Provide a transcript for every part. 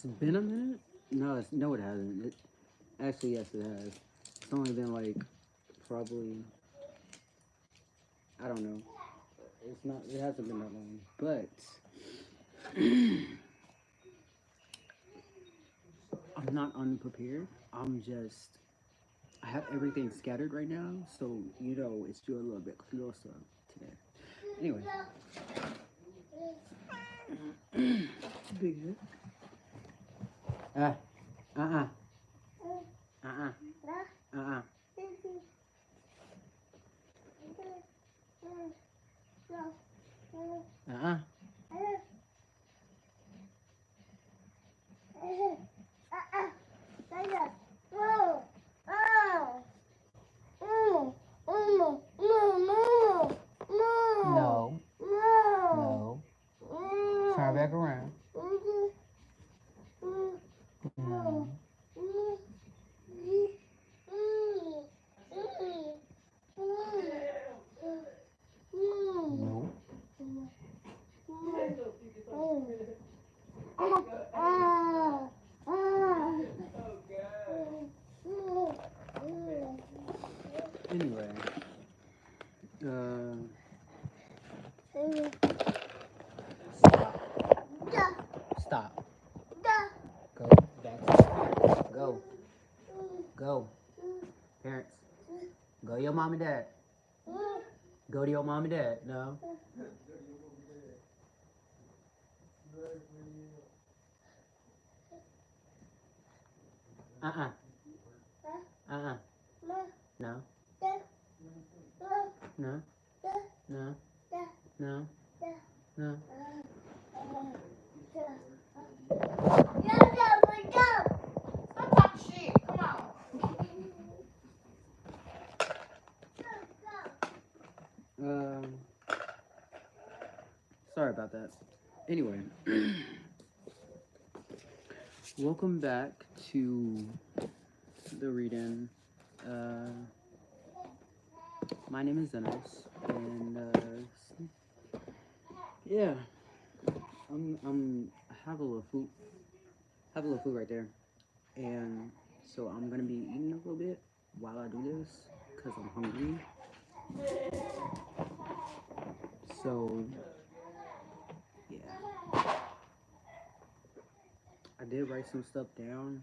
It's been a minute? No, it hasn't. Actually, yes, it has. It's only been like probably, I don't know. It's not. It hasn't been that long, but I'm not unprepared. I have everything scattered right now, so it's still a little bit closer today. Anyway, big hit. Uh, uh, uh, uh. Uh-uh. No. No. Turn back around. No. No. Anyway, stop. Go back. Go. Go. Parents. Go to your mom and dad. Go to your mom and dad. No. Uh-uh. Uh-uh. No. No. No. No. No. Sorry about that. Anyway, welcome back to the read-in. My name is Xenos, and yeah, I have a little food, right there, and so I'm gonna be eating a little bit while I do this because I'm hungry. So yeah, I did write some stuff down.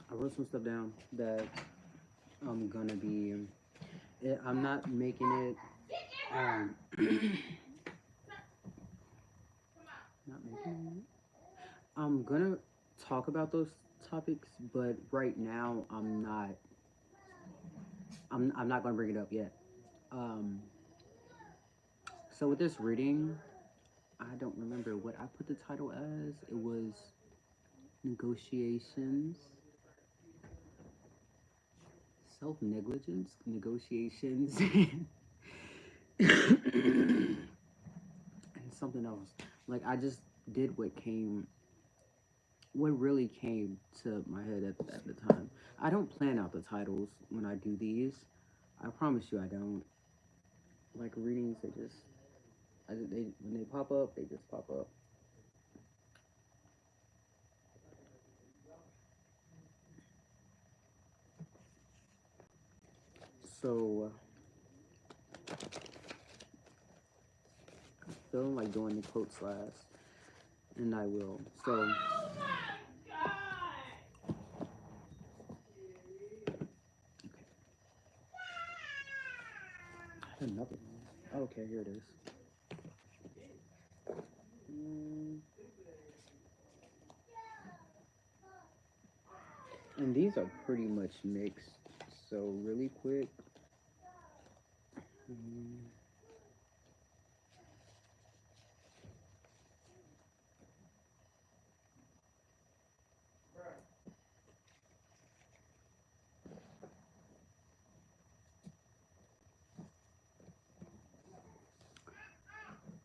I wrote some stuff down that I'm gonna be. I'm not making it. Not making it. I'm gonna talk about those topics, but right now I'm not. I'm not gonna bring it up yet. So with this reading, I don't remember what I put the title as. It was negotiations, self-negligence, negotiations, and something else. Like I just did what really came to my head at the time. I don't plan out the titles when I do these. I promise you, I don't. Like readings, when they pop up, they just pop up. So, I'm feeling like doing the quotes last, and I will. So, okay. I had another one. Okay, here it is. And these are pretty much mixed, so really quick.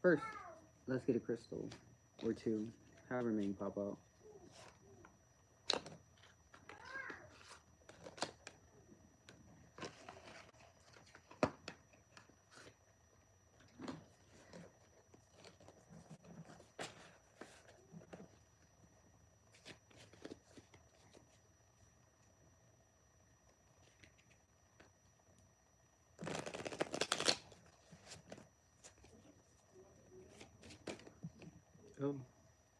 First, let's get a crystal or two, however many pop out. Oh,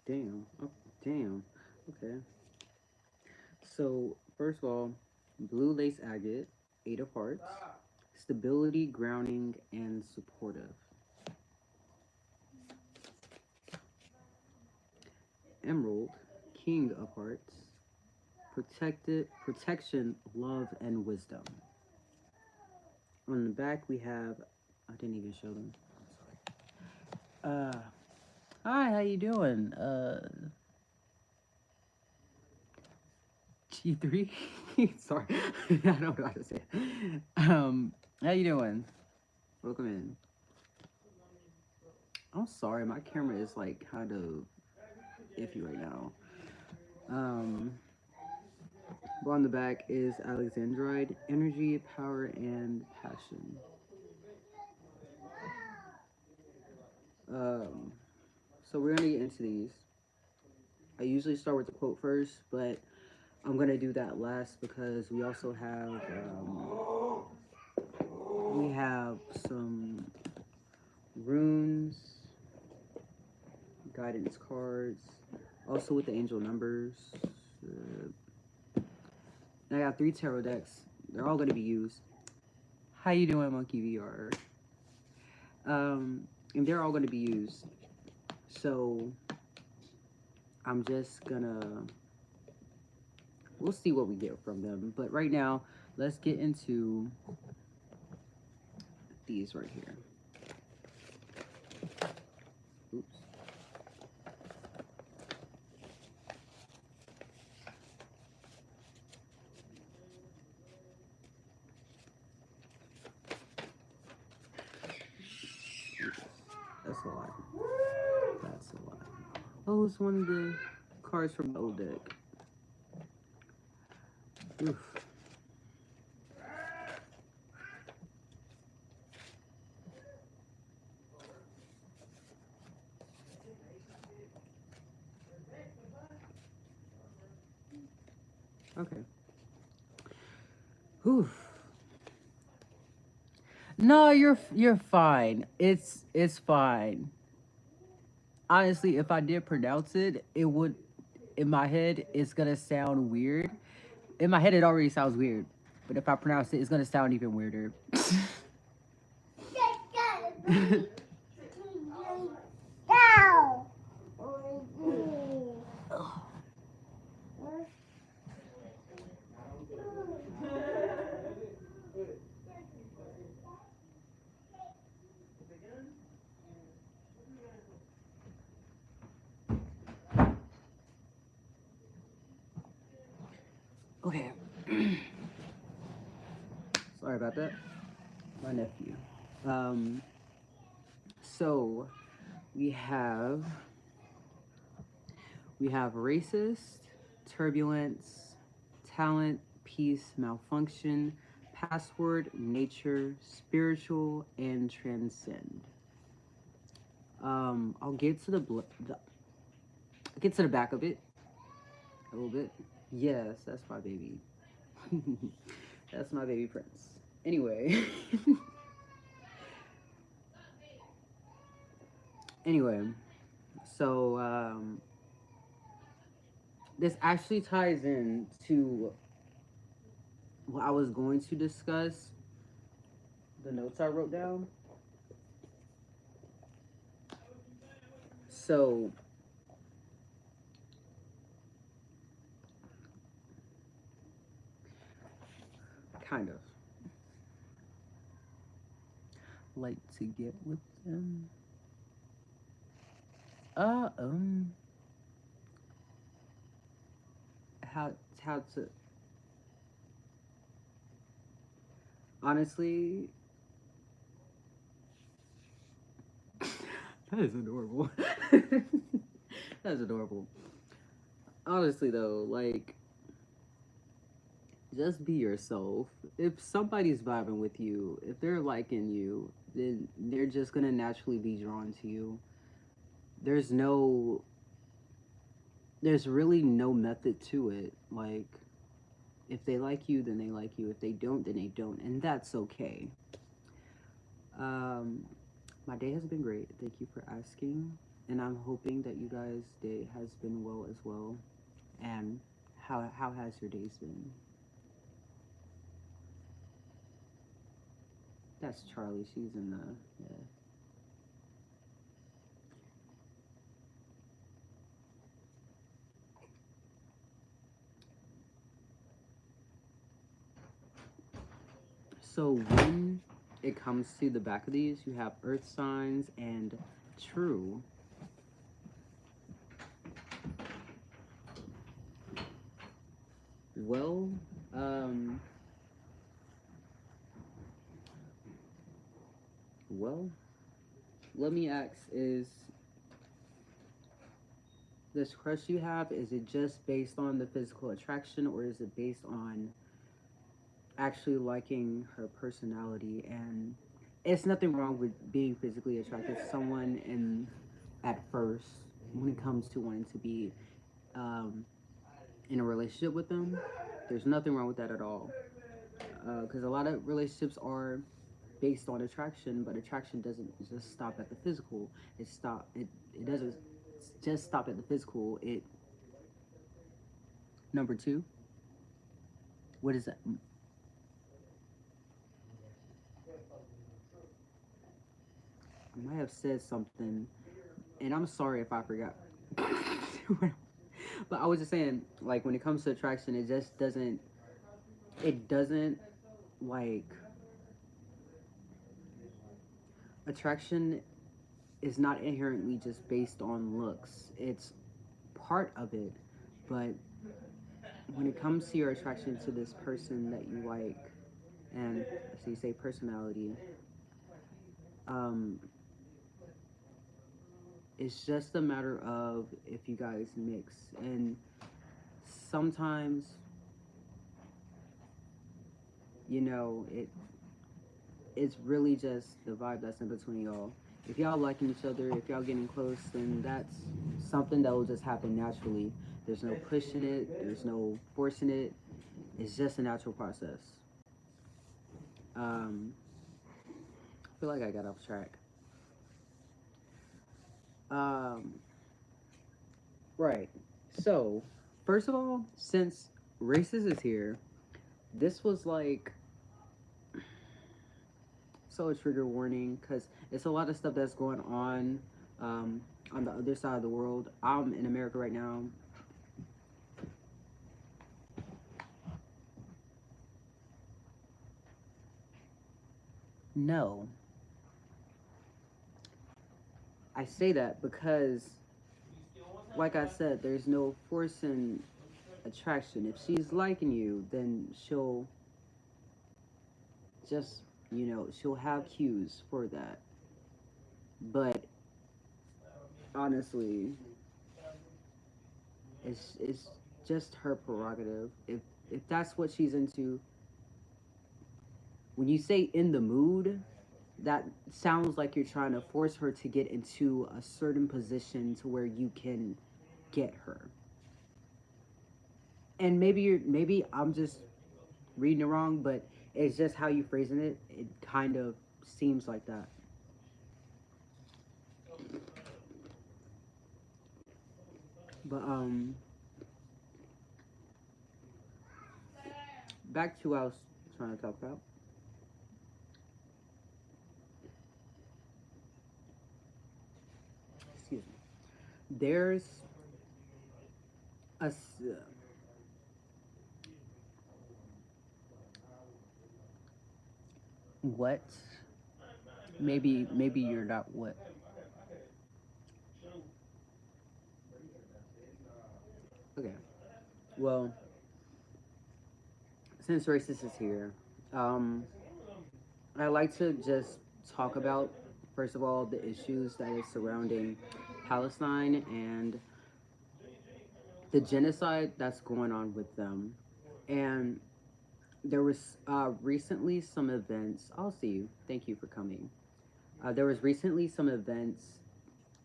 damn. Oh, damn. Okay. So, first of all, blue lace agate, 8 of hearts, stability, grounding, and supportive. Emerald, king of hearts, protection, love, and wisdom. On the back, we have. I didn't even show them. Hi, how you doing? G3. Sorry, I don't know how to say it. How you doing? Welcome in. I'm sorry, my camera is like kind of iffy right now. Um, but on the back is Alexandrite, energy, power, and passion. Um, so we're gonna get into these. I usually start with the quote first, but I'm gonna do that last because we also have we have some runes, guidance cards, also with the angel numbers. And I got 3 tarot decks. They're all gonna be used. How you doing, Monkey VR? And they're all gonna be used. So I'm just gonna we'll see what we get from them. But right now, let's get into these right here. Oops. That's a lot. That's a lot. Oh, it's one of the cards from the old deck. Oof. Okay. Oof. No, you're fine. It's fine. Honestly, if I did pronounce it, it would in my head it's gonna sound weird. In my head it already sounds weird. But if I pronounce it, it's gonna sound even weirder. Okay. Sorry about that. My nephew. Um so we have racist, turbulence, talent, peace, malfunction, password, nature, spiritual, and transcend. I'll get to get to the back of it a little bit. Yes, that's my baby. That's my baby prince. Anyway, anyway, so this actually ties in to what I was going to discuss. The notes I wrote down. So kind of like to get with them. Uh um how how to honestly that is adorable. That's adorable. Honestly though, like just be yourself. If somebody's vibing with you, if they're liking you, then they're just gonna naturally be drawn to you. There's no there's really no method to it. Like if they like you, then they like you. If they don't, then they don't, and that's okay. Um, my day has been great. Thank you for asking. And I'm hoping that you guys' day has been well as well. And how has your days been? That's Charlie. She's in the yeah. So when it comes to the back of these, you have earth signs and true. Well, um, well, let me ask: is this crush you have, is it just based on the physical attraction, or is it based on actually liking her personality? And it's nothing wrong with being physically attracted to someone and at first when it comes to wanting to be um, in a relationship with them. There's nothing wrong with that at all, because a lot of relationships are based on attraction, but attraction doesn't just stop at the physical. It doesn't just stop at the physical. It number two. What is that? I might have said something, and I'm sorry if I forgot. But I was just saying, like when it comes to attraction, it just doesn't. It doesn't like attraction is not inherently just based on looks. It's part of it, but when it comes to your attraction to this person that you like, and so you say personality, um, it's just a matter of if you guys mix. And sometimes, it's really just the vibe that's in between y'all. If y'all liking each other, if y'all getting close, then that's something that will just happen naturally. There's no pushing it, there's no forcing it. It's just a natural process. I feel like I got off track. Um, right. So, first of all, since racist is here, this was like so a trigger warning because it's a lot of stuff that's going um, on the other side of the world. I'm in America right now. No, I say that because, like I said, there's no forcing attraction. If she's liking you, then she'll just, she'll have cues for that. But honestly, it's just her prerogative. If that's what she's into, when you say in the mood, that sounds like you're trying to force her to get into a certain position to where you can get her. And maybe I'm just reading it wrong, but it's just how you phrasing it. It kind of seems like that. But back to what I was trying to talk about. Excuse me. There's a what? Maybe you're not what? Okay. Well, since racist is here, um, I like to just talk about first of all the issues that is surrounding Palestine and the genocide that's going on with them. And there was recently some events. I'll see you. Thank you for coming. There was recently some events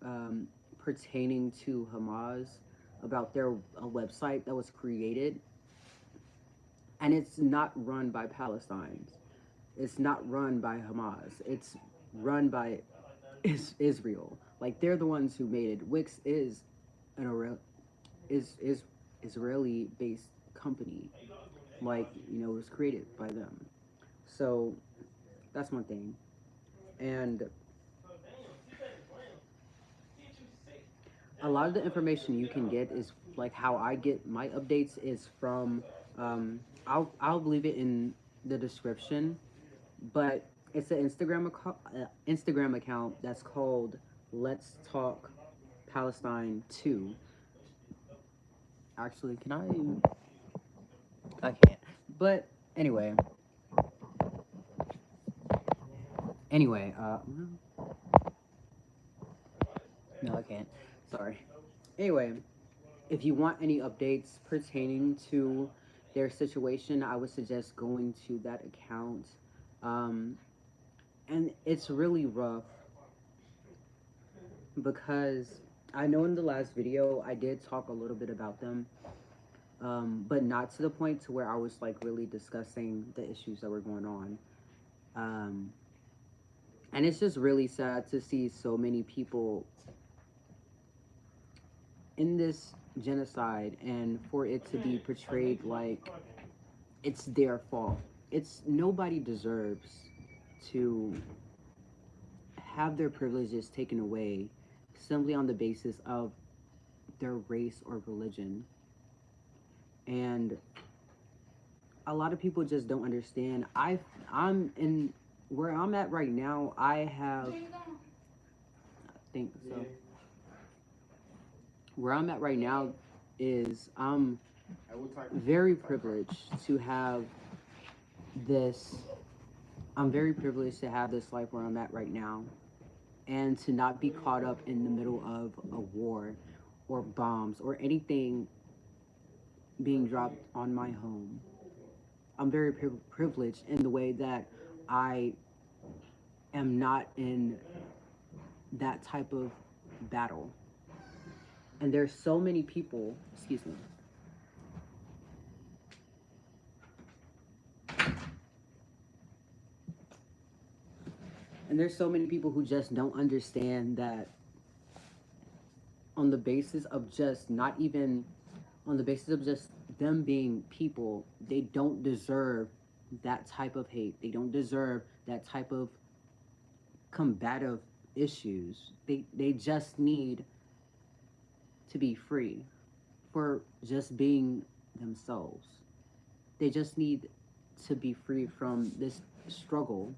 um, pertaining to Hamas about their a website that was created, and it's not run by Palestine. It's not run by Hamas. It's run by Israel. Like they're the ones who made it. Wix is an is Israeli based company. Like, it was created by them. So that's one thing. And a lot of the information you can get is like how I get my updates is from I'll leave it in the description, but it's an Instagram account that's called Let's Talk Palestine 2. Actually, can I can't. But anyway, anyway, no, I can't. Sorry. Anyway, if you want any updates pertaining to their situation, I would suggest going to that account. Um, and it's really rough because I know in the last video I did talk a little bit about them, but not to the point to where I was like really discussing the issues that were going on. Um, and it's just really sad to see so many people in this genocide and for it to be portrayed like it's their fault. It's nobody deserves to have their privileges taken away simply on the basis of their race or religion. And a lot of people just don't understand. I'm in where I'm at right now. I think so. Where I'm at right now is I'm very privileged to have this. I'm very privileged to have this life where I'm at right now, and to not be caught up in the middle of a war or bombs or anything being dropped on my home. I'm very privileged in the way that I am not in that type of battle. And there's so many people, excuse me. And there's so many people who just don't understand that on the basis of just not even on the basis of just them being people, they don't deserve that type of hate. They don't deserve that type of combative issues. They just need to be free for just being themselves. They just need to be free from this struggle.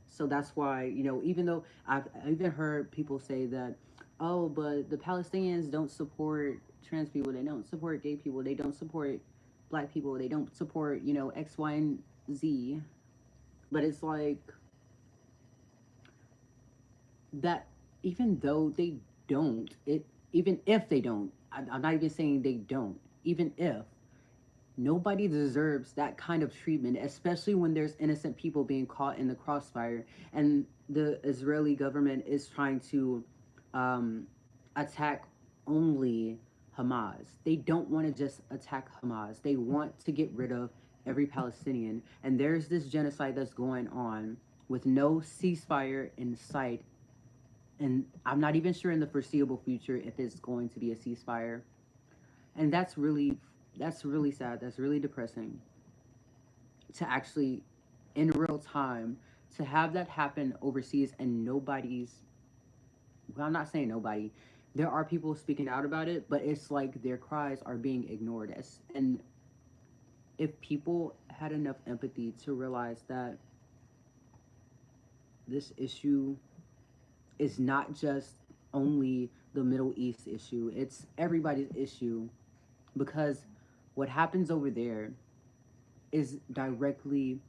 So that's why, even though I've even heard people say that, oh, but the Palestinians don't support trans people, they don't support gay people, they don't support black people, they don't support, X, Y, and Z. But it's like that even though they don't, even if they don't, I'm not even saying they don't, even if, nobody deserves that kind of treatment, especially when there's innocent people being caught in the crossfire and the Israeli government is trying to attack only Hamas. They don't want to just attack Hamas. They want to get rid of every Palestinian. And there's this genocide that's going on with no ceasefire in sight. And I'm not even sure in the foreseeable future if it's going to be a ceasefire. And that's really sad. That's really depressing to actually, in real time, to have that happen overseas and well, I'm not saying nobody. There are people speaking out about it, but it's like their cries are being ignored. And if people had enough empathy to realize that this issue is not just only the Middle East issue, it's everybody's issue, because what happens over there is directly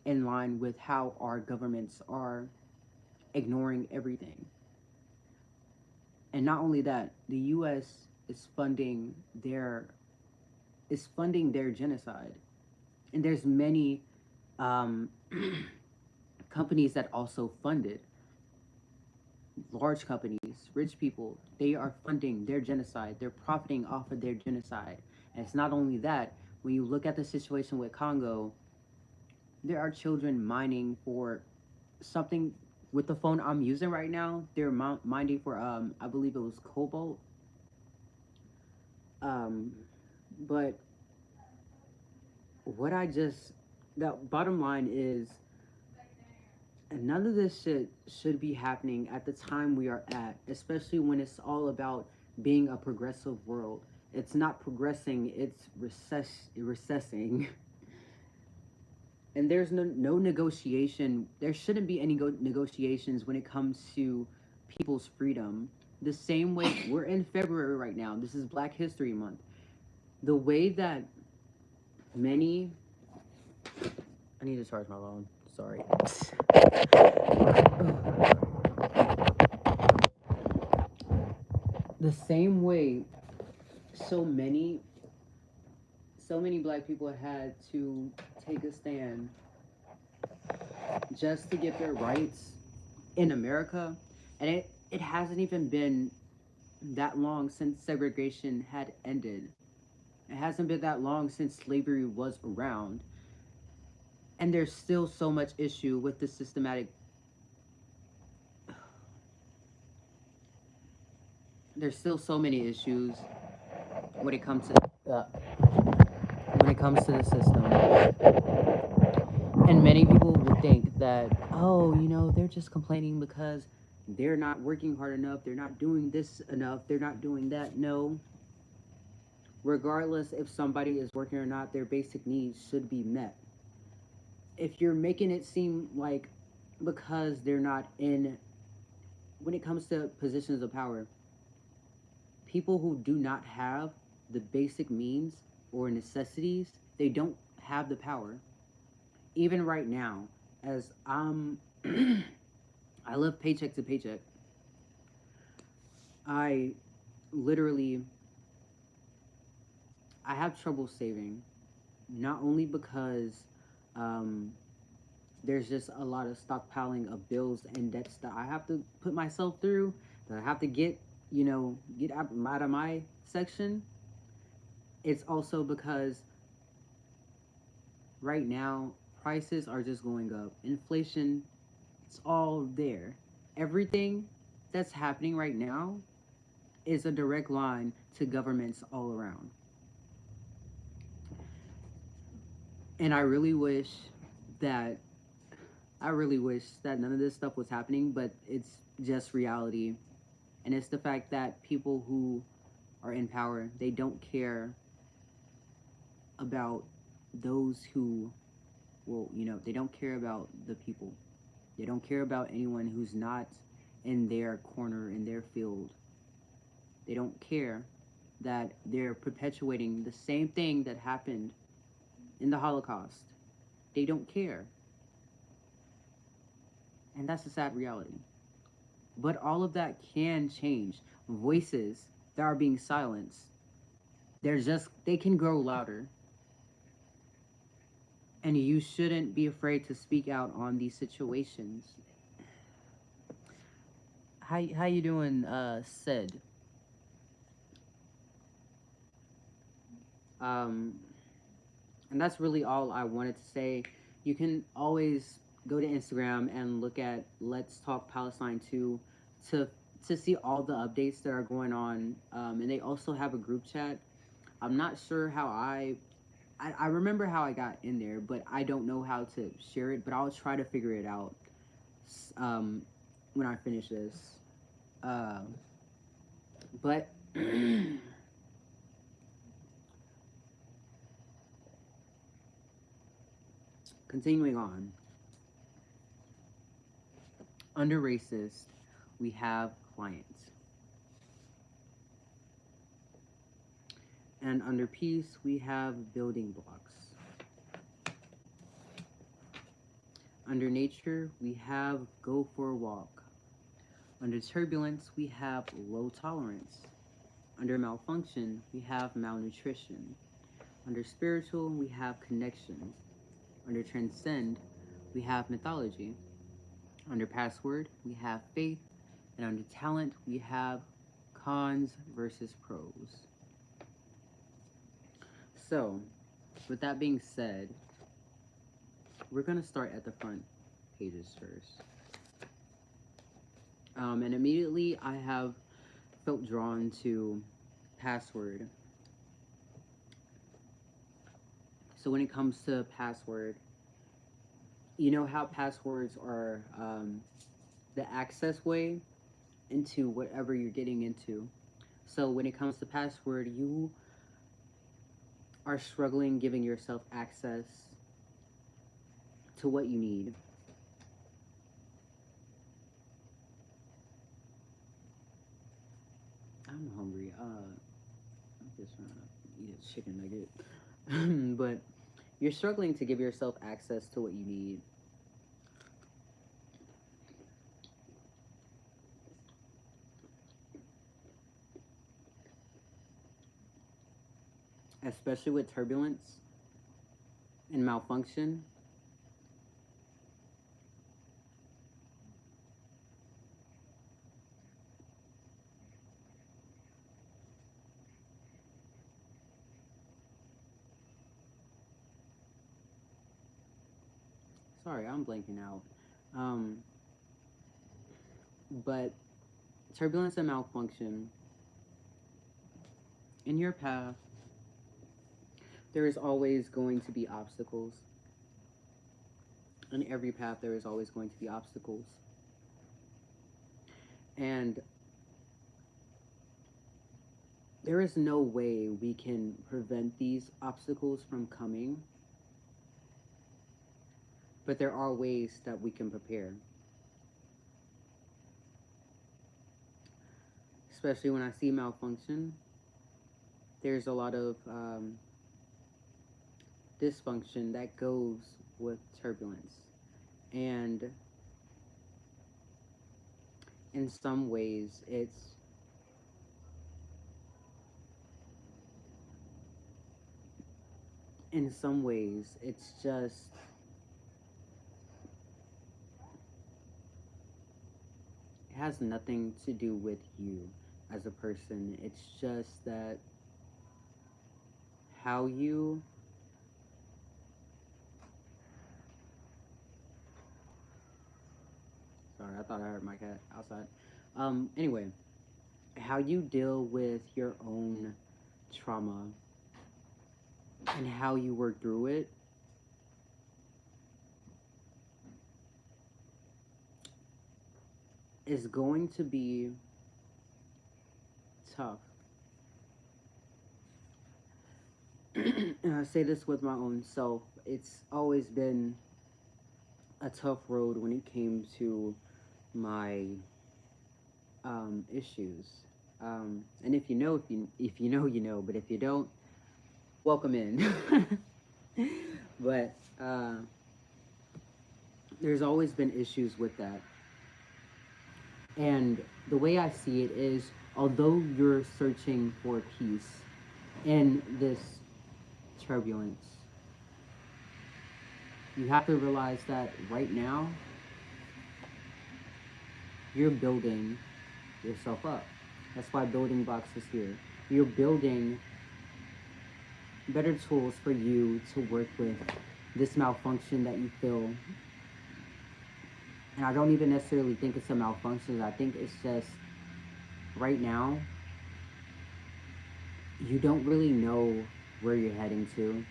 in line with how our governments are ignoring everything. And not only that, the US is funding their genocide. And there's many companies that also fund it. Large companies, rich people, they are funding their genocide. They're profiting off of their genocide. And it's not only that, when you look at the situation with Congo, there are children mining for something with the phone I'm using right now, they're minding for I believe it was Cobalt. Um, but what I just the bottom line is none of this shit should be happening at the time we are at, especially when it's all about being a progressive world. It's not progressing, it's recessing. And there's no negotiation. There shouldn't be any negotiations when it comes to people's freedom. The same way we're in February right now. This is Black History Month. The way that many I need to charge my phone. Sorry. The same way so many black people had to take a stand just to get their rights in America, and it hasn't even been that long since segregation had ended. It hasn't been that long since slavery was around, and there's still so much issue with the systematic. There's still so many issues when it comes to the system, and many people would think that, oh, they're just complaining because they're not working hard enough, they're not doing this enough, they're not doing that. No, regardless if somebody is working or not, their basic needs should be met. If you're making it seem like because they're not in, when it comes to positions of power, people who do not have the basic means or necessities, they don't have the power. Even right now, as I live paycheck to paycheck, I literally I have trouble saving, not only because um, there's just a lot of stockpiling of bills and debts that I have to put myself through, that I have to get out of my section. It's also because right now prices are just going up. Inflation, it's all there. Everything that's happening right now is a direct line to governments all around. And that I really wish that none of this stuff was happening, but it's just reality. And it's the fact that people who are in power, they don't care about those who, well, they don't care about the people. They don't care about anyone who's not in their corner, in their field. They don't care that they're perpetuating the same thing that happened in the Holocaust. They don't care. And that's a sad reality. But all of that can change. Voices that are being silenced, they can grow louder. And you shouldn't be afraid to speak out on these situations. How you doing, Sid? Um, and that's really all I wanted to say. You can always go to Instagram and look at Let's Talk Palestine 2 to to see all the updates that are going on. And they also have a group chat. I'm not sure how I remember how I got in there, but I don't know how to share it. But I'll try to figure it out um, when I finish this. Uh, but continuing on, under racist, we have clients. And under peace, we have building blocks. Under nature, we have go for a walk. Under turbulence, we have low tolerance. Under malfunction, we have malnutrition. Under spiritual, we have connection. Under transcend, we have mythology. Under password, we have faith. And under talent, we have cons versus pros. So, with that being said, we're going to start at the front pages first. And immediately I have felt drawn to password. So when it comes to password, you know how passwords are the access way into whatever you're getting into. So when it comes to password, you are struggling giving yourself access to what you need. I'm hungry. I'm just trying to eat a chicken nugget. But you're struggling to give yourself access to what you need, especially with turbulence and malfunction. Sorry, I'm blanking out. Um, but turbulence and malfunction in your path, there is always going to be obstacles. In every path, there is always going to be obstacles. And there is no way we can prevent these obstacles from coming, but there are ways that we can prepare. Especially when I see malfunction, there's a lot of dysfunction that goes with turbulence. And in some ways, it's just it has nothing to do with you as a person. It's just that how you sorry, I thought I heard my cat outside. Anyway, how you deal with your own trauma and how you work through it is going to be tough. And I say this with my own self. It's always been a tough road when it came to my issues. And if you know, you know. But if you don't, welcome in. But there's always been issues with that. And the way I see it is, although you're searching for peace in this turbulence, you have to realize that right now you're building yourself up. That's why building blocks is here. You're building better tools for you to work with this malfunction that you feel. And I don't even necessarily think it's a malfunction. I think it's just right now you don't really know where you're heading to.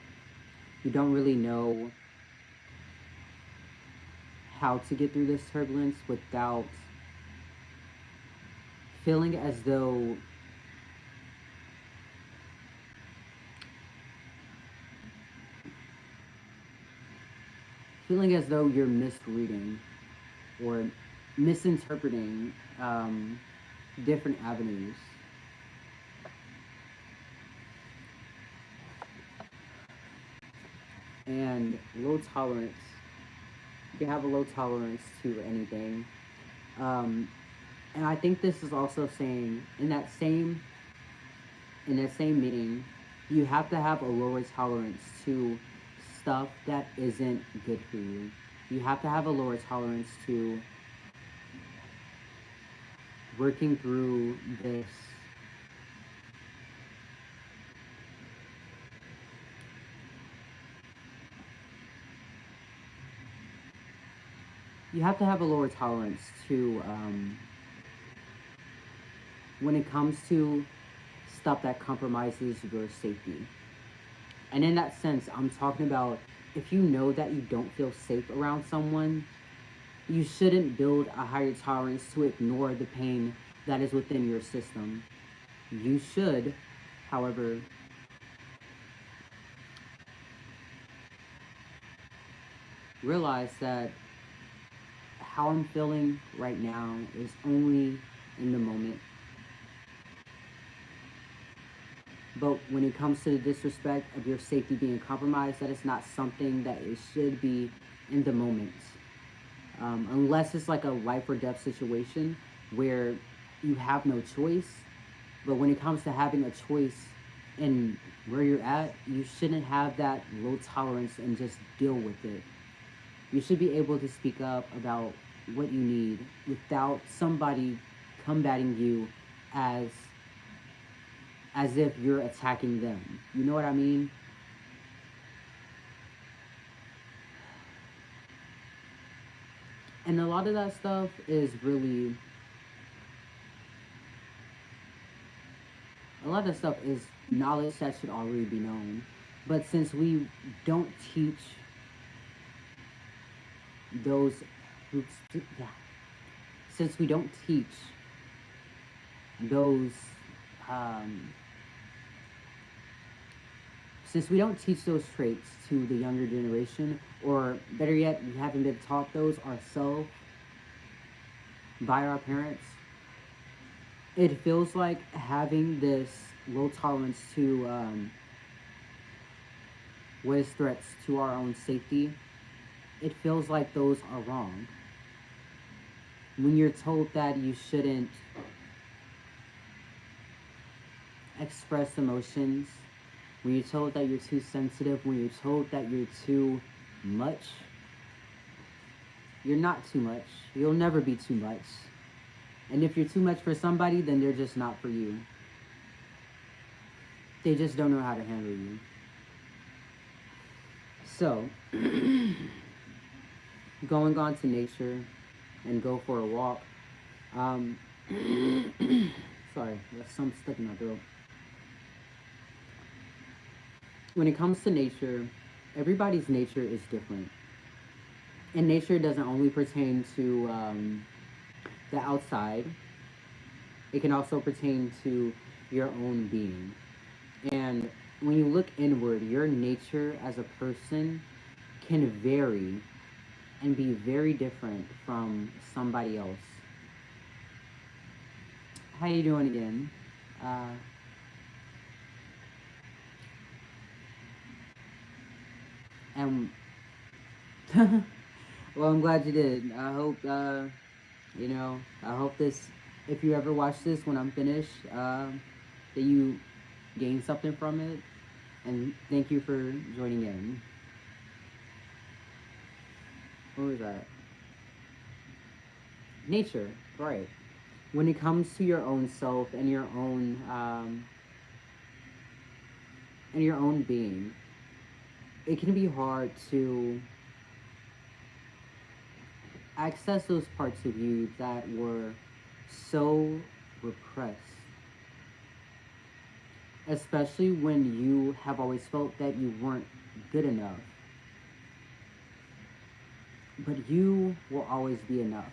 You don't really know how to get through this turbulence without feeling as though you're misreading or misinterpreting different avenues. And low tolerance, you can have a low tolerance to anything. Um, and I think this is also saying in that same meeting, you have to have a lower tolerance to stuff that isn't good for you. You have to have a lower tolerance to working through this you have to have a lower tolerance to when it comes to stuff that compromises your safety. And in that sense, I'm talking about if you know that you don't feel safe around someone, you shouldn't build a higher tolerance to ignore the pain that is within your system. You should, however, realize that how I'm feeling right now is only in the moment. But when it comes to the disrespect of your safety being compromised, that is not something that it should be in the moment. Unless it's like a life or death situation where you have no choice. But when it comes to having a choice in where you're at, you shouldn't have that low tolerance and just deal with it. You should be able to speak up about what you need without somebody combating you as as if you're attacking them. You know what I mean? And a lot of that stuff is really a lot of stuff is knowledge that should already be known. But since we don't teach those groups, yeah, since we don't teach those, um, since we don't teach those traits to the younger generation, or better yet, we haven't been taught those ourselves by our parents, it feels like having this low tolerance to what is threats to our own safety, it feels like those are wrong. When you're told that you shouldn't express emotions, when you're told that you're too sensitive, when you're told that you're too much, you're not too much. You'll never be too much. And if you're too much for somebody, then they're just not for you. They just don't know how to handle you. So, going on to nature and go for a walk. Um, sorry, there's some stuck in my throat. When it comes to nature, everybody's nature is different. And nature doesn't only pertain to the outside, it can also pertain to your own being. And when you look inward, your nature as a person can vary and be very different from somebody else. How you doing again? Uh, and well, I'm glad you did. I hope I hope this. If you ever watch this when I'm finished, that you gain something from it. And thank you for joining in. What was that? Nature, right? When it comes to your own self and your own being, it can be hard to access those parts of you that were so repressed, especially when you have always felt that you weren't good enough. But you will always be enough.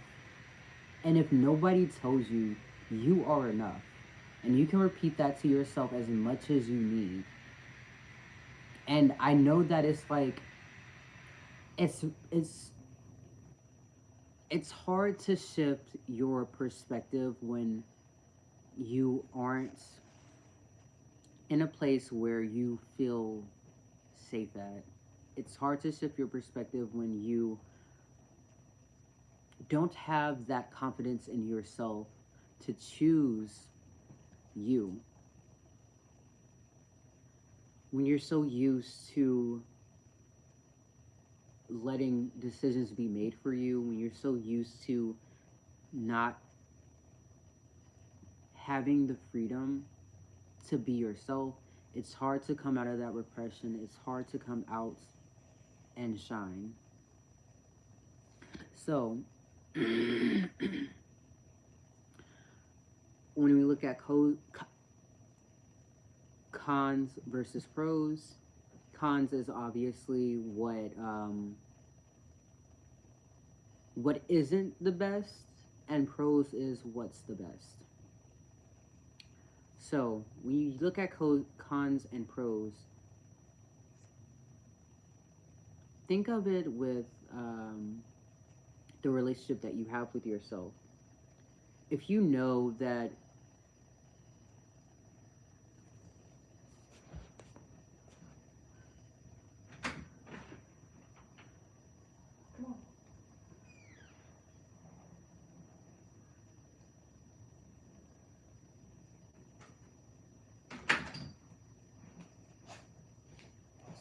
And if nobody tells you you are enough, and you can repeat that to yourself as much as you need, and I know that it's like it's it's it's hard to shift your perspective when you aren't in a place where you feel safe at. It's hard to shift your perspective when you don't have that confidence in yourself to choose you. When you're so used to letting decisions be made for you, when you're so used to not having the freedom to be yourself, it's hard to come out of that repression. It's hard to come out and shine. So, when we look at cons versus pros, cons is obviously what isn't the best, and pros is what's the best. So when you look at cons and pros, think of it with the relationship that you have with yourself. If you know that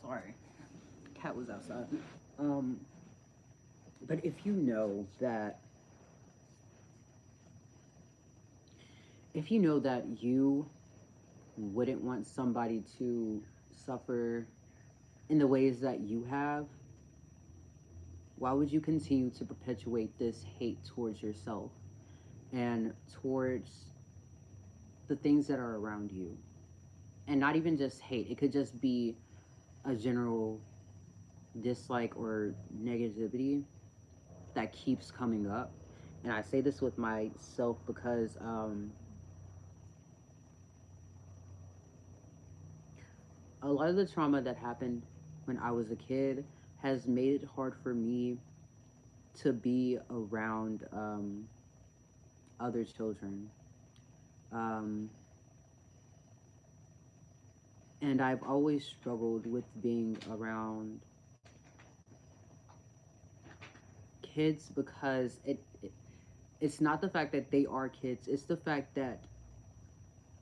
sorry, cat was outside. Um, but if you know that you wouldn't want somebody to suffer in the ways that you have, why would you continue to perpetuate this hate towards yourself and towards the things that are around you? And not even just hate, it could just be a general dislike or negativity that keeps coming up. And I say this with myself because a lot of the trauma that happened when I was a kid has made it hard for me to be around other children. Um, and I've always struggled with being around kids because it's not the fact that they are kids, it's the fact that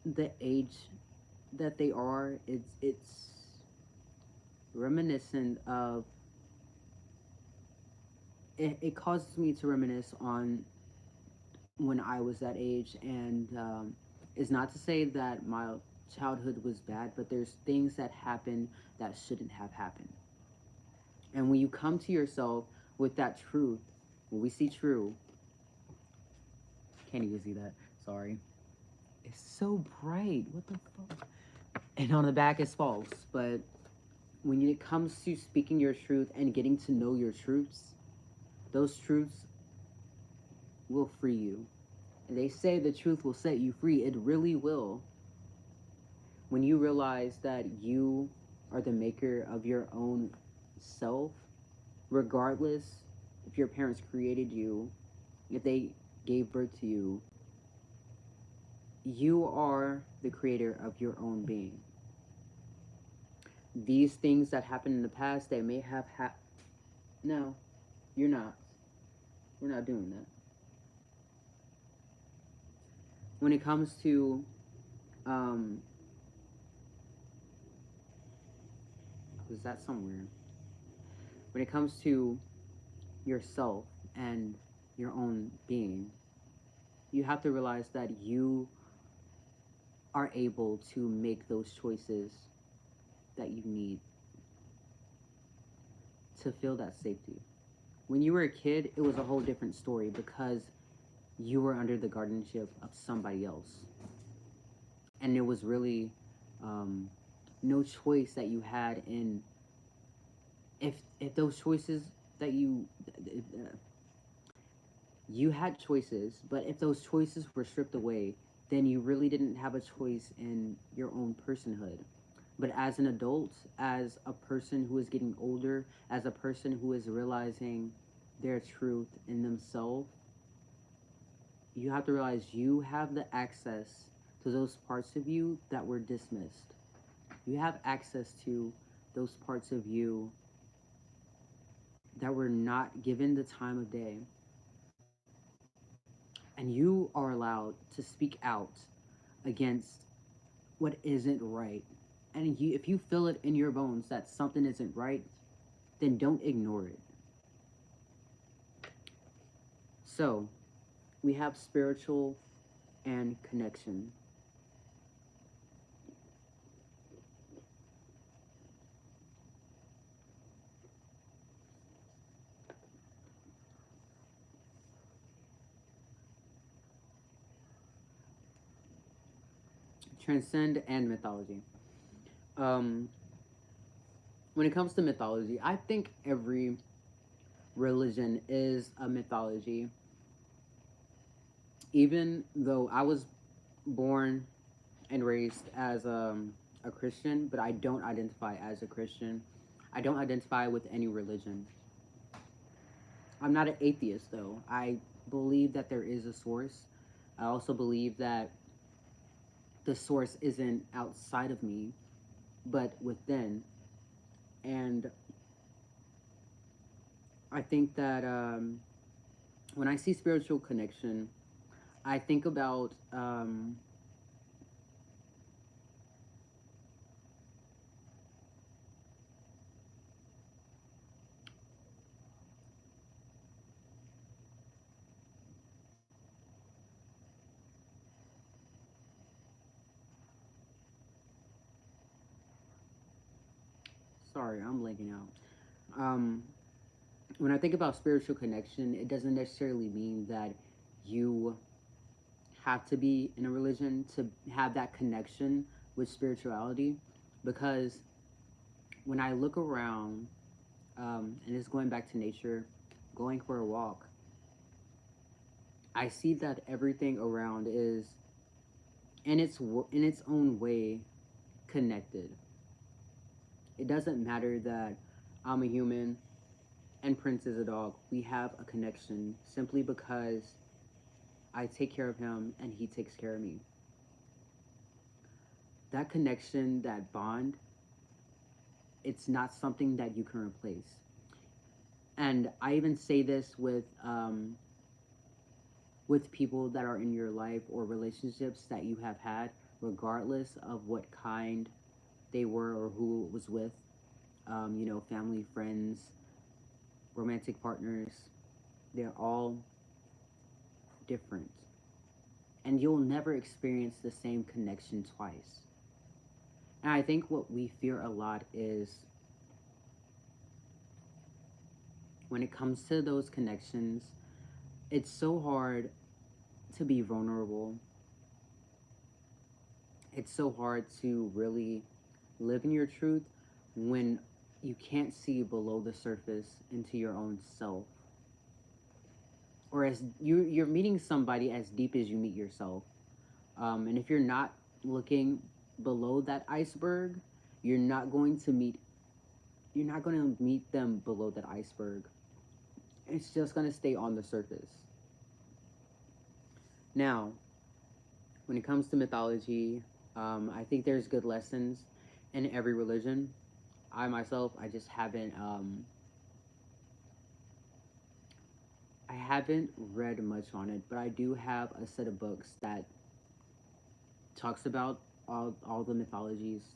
the age that they are, it's reminiscent of it causes me to reminisce on when I was that age. And it's not to say that my childhood was bad, but there's things that happen that shouldn't have happened. And when you come to yourself with that truth, when we see true, can't even see that, sorry. It's so bright, what the fuck? And on the back is false. But when it comes to speaking your truth and getting to know your truths, those truths will free you. And they say the truth will set you free. It really will. When you realize that you are the maker of your own self, regardless if your parents created you, if they gave birth to you, you are the creator of your own being. These things that happened in the past, they may have no, you're not. We're not doing that. When it comes to was that somewhere? When it comes to yourself and your own being, you have to realize that you are able to make those choices that you need to feel that safety. When you were a kid, it was a whole different story because you were under the guardianship of somebody else. And there was really no choice that you had in if those choices that you had choices, but if those choices were stripped away, then you really didn't have a choice in your own personhood. But as an adult, as a person who is getting older, as a person who is realizing their truth in themselves, you have to realize you have the access to those parts of you that were dismissed. You have access to those parts of you that were not given the time of day. And you are allowed to speak out against what isn't right. And if you feel it in your bones that something isn't right, then don't ignore it. So, we have spiritual and connection. transcend and mythology. Um, when it comes to mythology, I think every religion is a mythology. Even though I was born and raised as a Christian, but I don't identify as a Christian. I don't identify with any religion. I'm not an atheist, though. I believe that there is a source. I also believe that the source isn't outside of me, but within. And I think that when I see spiritual connection, I think about sorry, I'm blanking out. When I think about spiritual connection, it doesn't necessarily mean that you have to be in a religion to have that connection with spirituality, because when I look around, and it's going back to nature, going for a walk, I see that everything around is in its own way connected. It doesn't matter that I'm a human and Prince is a dog. We have a connection simply because I take care of him and he takes care of me. That connection, that bond, it's not something that you can replace. And I even say this with people that are in your life or relationships that you have had, regardless of what kind they were or who it was with. Family, friends, romantic partners, they're all different. And you'll never experience the same connection twice. And I think what we fear a lot is when it comes to those connections, it's so hard to be vulnerable. It's so hard to really live in your truth when you can't see below the surface into your own self. Or as you're meeting somebody as deep as you meet yourself. And if you're not looking below that iceberg, you're not going to meet you're not going to meet them below that iceberg. It's just going to stay on the surface. Now, when it comes to mythology, I think there's good lessons in every religion. I myself, I haven't read much on it, but I do have a set of books that talks about all the mythologies,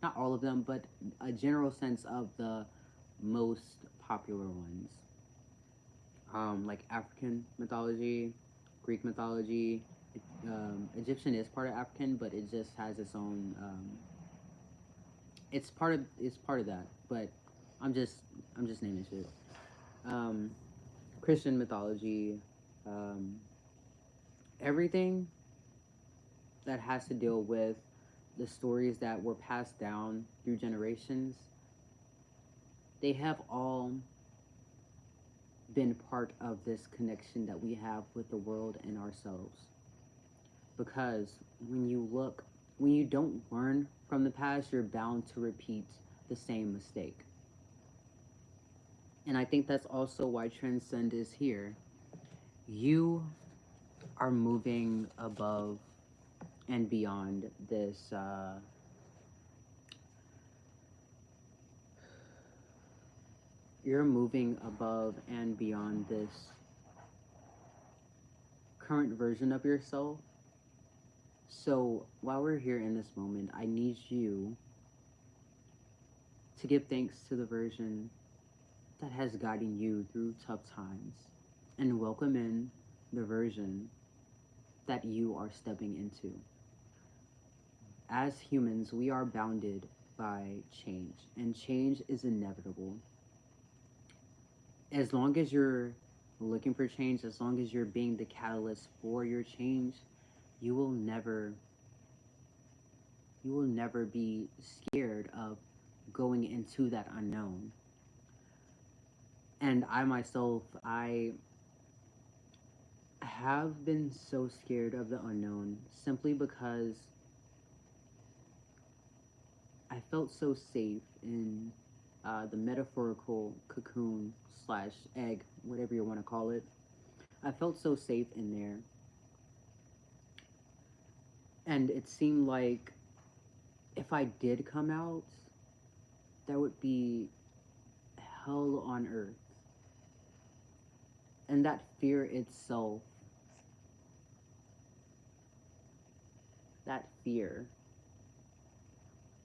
not all of them, but a general sense of the most popular ones, like African mythology, Greek mythology. Egyptian is part of African, but it just has its own. It's part of that, but I'm just I'm just naming shit. Um, Christian mythology, um, everything that has to deal with the stories that were passed down through generations, they have all been part of this connection that we have with the world and ourselves. Because when you don't learn from the past, you're bound to repeat the same mistake. And I think that's also why Transcend is here. You are moving above and beyond this. You're moving above and beyond this current version of yourself. So while we're here in this moment, I need you to give thanks to the version that has guided you through tough times and welcome in the version that you are stepping into. As humans, we are bounded by change, and change is inevitable. As long as you're looking for change, as long as you're being the catalyst for your change, you will never you will never be scared of going into that unknown. And I myself, I have been so scared of the unknown simply because I felt so safe in the metaphorical cocoon slash egg, whatever you want to call it. I felt so safe in there. And it seemed like if I did come out, that would be hell on earth. And that fear itself, that fear,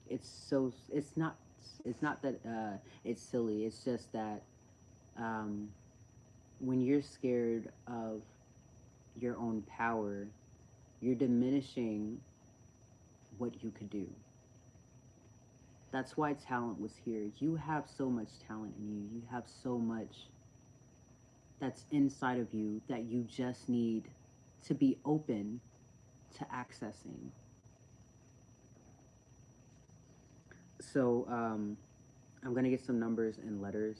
it's not that it's silly. It's just that um, when you're scared of your own power, you're diminishing what you could do. That's why talent was here. You have so much talent in you. You have so much that's inside of you that you just need to be open to accessing. So I'm gonna get some numbers and letters,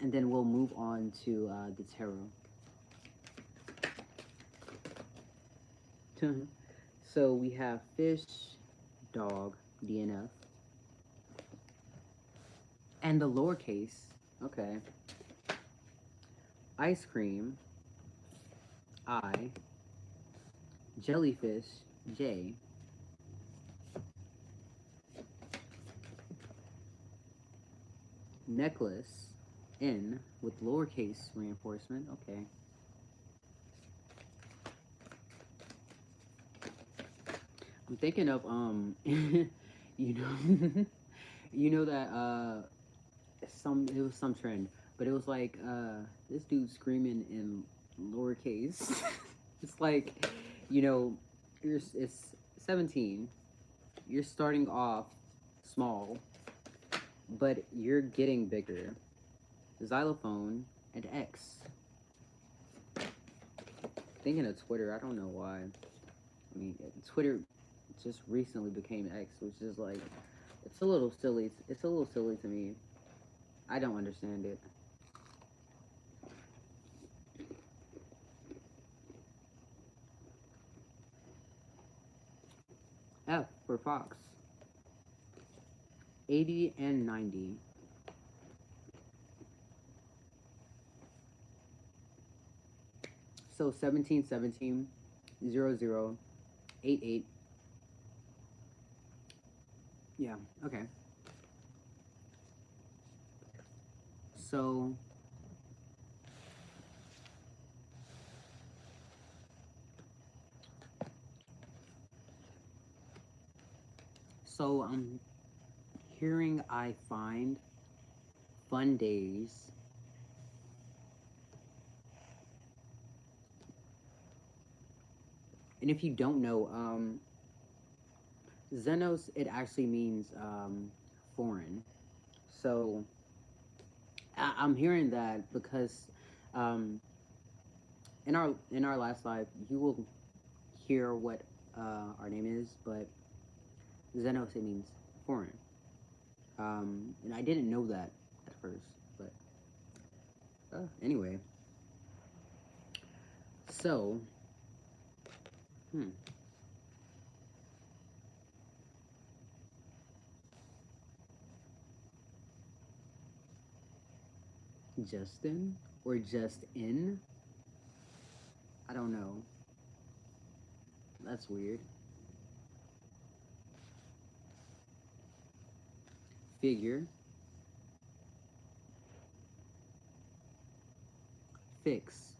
and then we'll move on to the tarot. So we have fish, dog, DNF, and the lowercase. Okay. Ice cream, I, jellyfish, J, necklace, N, with lowercase reinforcement. Okay. I'm thinking of you know, you know that it was some trend, but it was like this dude screaming in lowercase. It's like, you know, it's 17. You're starting off small, but you're getting bigger. Xylophone and X. Thinking of Twitter, I don't know why. I mean, Twitter just recently became X, which is like, it's a little silly. It's a little silly to me. I don't understand it. F for Fox. 80 and 90. So 17, 17, 0, 0, 8, 8. Yeah, okay. So I'm hearing I find fun days. And if you don't know, Xenos, it actually means foreign. So I'm hearing that because um, in our last live, you will hear what our name is, but Xenos, it means foreign. And I didn't know that at first, but anyway. So, hmm. Justin or just in? I don't know. That's weird. Figure, fix.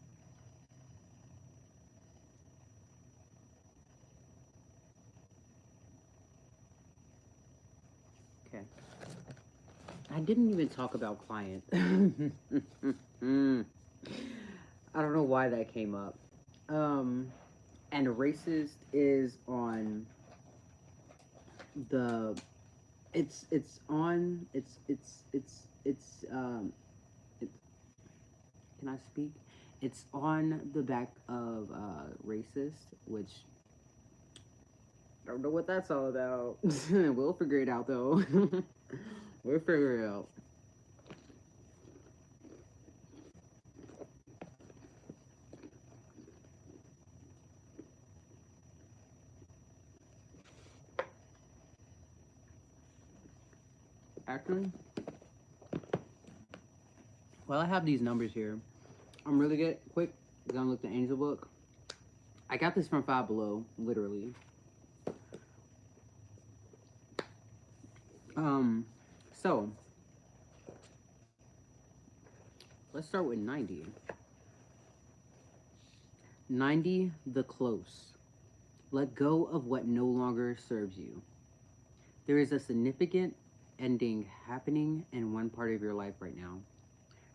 Okay. I didn't even talk about client. I don't know why that came up. Um, and racist is on the. It's on. It, can I speak? It's on the back of racist, which I don't know what that's all about. We'll figure it out though. We'll figure it out. Actually, while I have these numbers here, I'm really good. Quick, gonna look the angel book. I got this from Five Below, literally. So let's start with 90. 90, the close. Let go of what no longer serves you. There is a significant ending happening in one part of your life right now.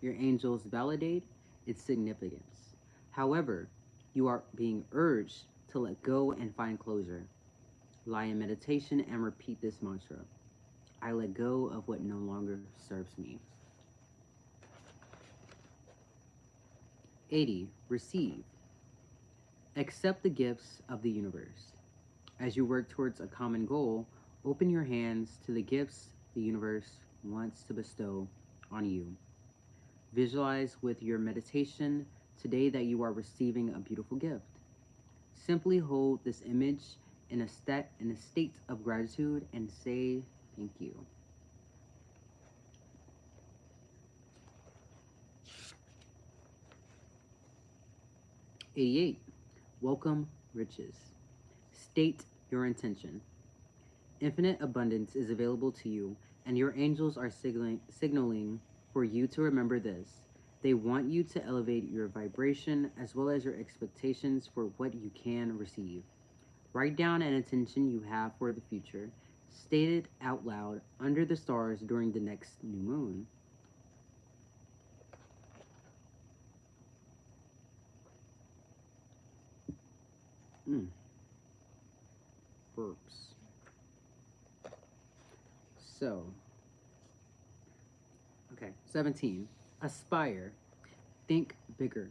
Your angels validate its significance. However, you are being urged to let go and find closure. Lie in meditation and repeat this mantra: I let go of what no longer serves me. 80. Receive. Accept the gifts of the universe. As you work towards a common goal, open your hands to the gifts the universe wants to bestow on you. Visualize with your meditation today that you are receiving a beautiful gift. Simply hold this image in a state of gratitude and say thank you. 88. Welcome riches. State your intention. Infinite abundance is available to you, and your angels are signaling for you to remember this. They want you to elevate your vibration as well as your expectations for what you can receive. Write down an intention you have for the future. State it out loud under the stars during the next new moon. 'Mm. Burps. So, okay, 17. Aspire. Think bigger.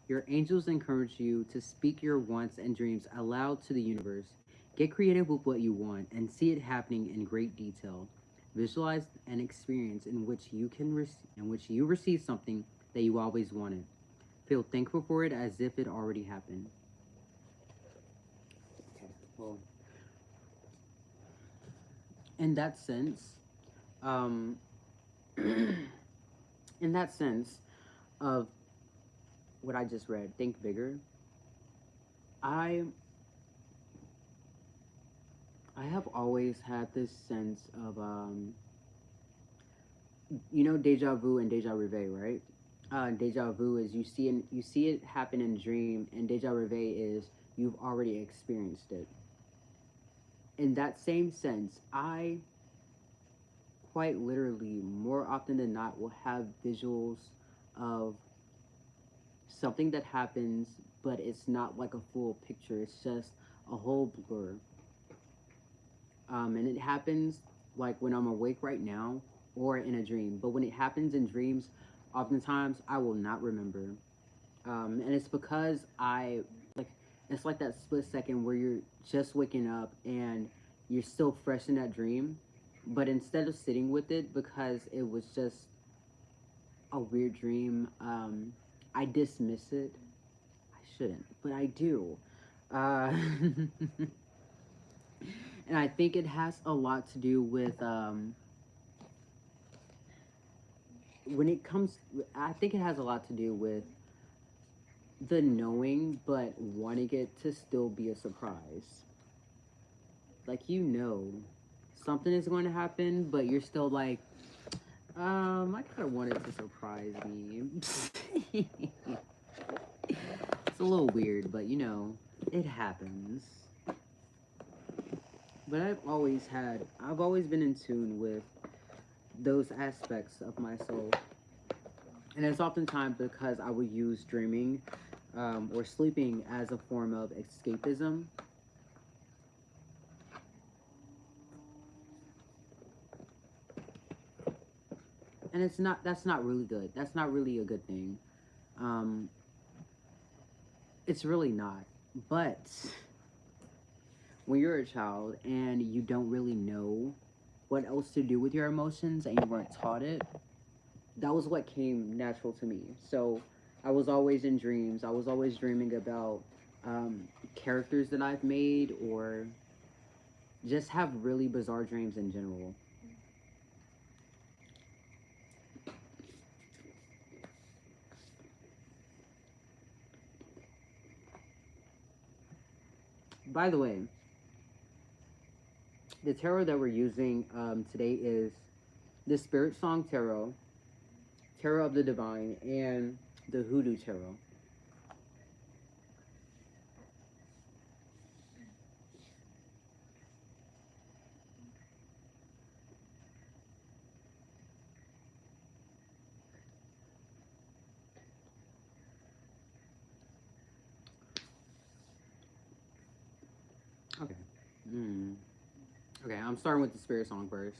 Your angels encourage you to speak your wants and dreams aloud to the universe. Get creative with what you want and see it happening in great detail. Visualize an experience in which you receive something that you always wanted. Feel thankful for it as if it already happened. Okay, well, in that sense, um, in that sense of what I just read, think bigger. I I have always had this sense of deja vu and deja reverie, right? Deja vu is you see it happen in a dream, and deja reverie is you've already experienced it. In that same sense, I quite literally more often than not will have visuals of something that happens, but it's not like a full picture. It's just a whole blur. And it happens like when I'm awake right now or in a dream. But when it happens in dreams, oftentimes I will not remember. And it's because like it's like that split second where you're just waking up and you're still fresh in that dream. But instead of sitting with it because it was just a weird dream, I dismiss it. I shouldn't, but I do. Uh, and I think it has a lot to do with when it comes. I think it has a lot to do with the knowing, but wanting it to still be a surprise. Like something is going to happen, but you're still like, I kind of want it to surprise me. It's a little weird, but it happens. But I've always been in tune with those aspects of my soul. And it's oftentimes because I would use dreaming or sleeping as a form of escapism. And that's not really good. That's not really a good thing. It's really not. But when you're a child and you don't really know what else to do with your emotions and you weren't taught it, that was what came natural to me. So I was always in dreams. I was always dreaming about characters that I've made, or just have really bizarre dreams in general. By the way, the tarot that we're using today is the Spirit Song Tarot, Tarot of the Divine, and the Hoodoo Tarot. Okay. Mm. Okay, I'm starting with the Spirit Song first.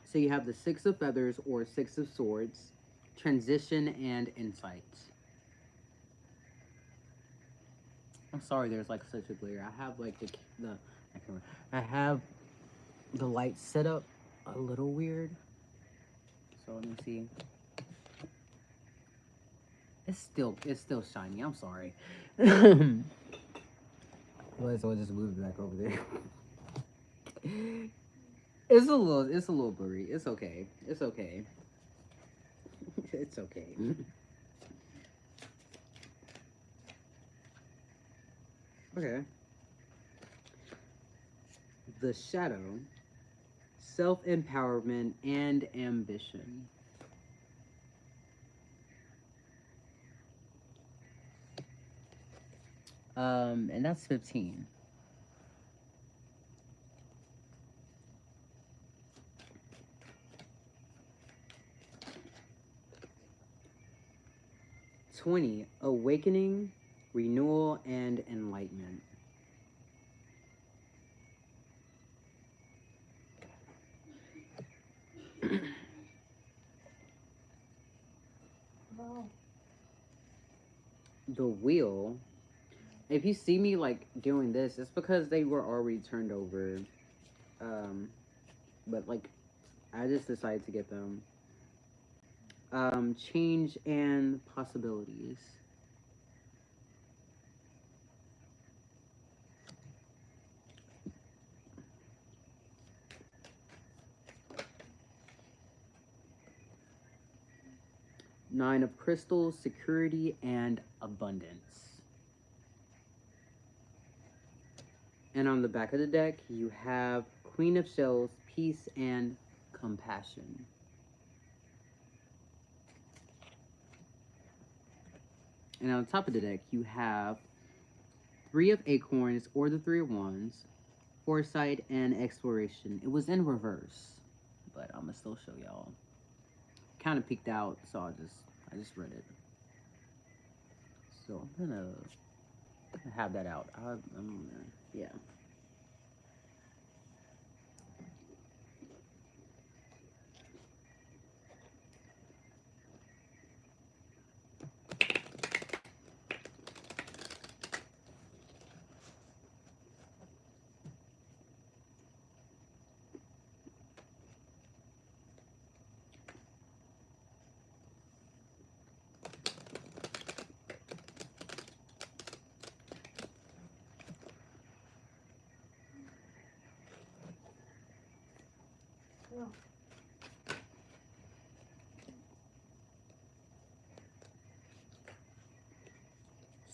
So you have the Six of Feathers or Six of Swords, Transition and Insight. I'm sorry, there's like such a glare. I have like I have the light set up a little weird. So let me see. It's still shiny. I'm sorry. Well, so I just moved it back over there. It's a little blurry. It's okay. It's okay. It's okay. Okay. The Shadow, Self-Empowerment and Ambition. And that's 15. $20, Awakening, Renewal, and Enlightenment. The Wheel. If you see me like doing this, it's because they were already turned over. But like, I just decided to get them. Change and Possibilities. Nine of Crystals, Security and Abundance. And on the back of the deck, you have Queen of Shells, Peace and Compassion. And on top of the deck, you have Three of Acorns or the Three of Wands, Foresight and Exploration. It was in reverse, but I'm gonna still show y'all. Kind of peeked out, so I just read it. So I'm gonna have that out. Yeah.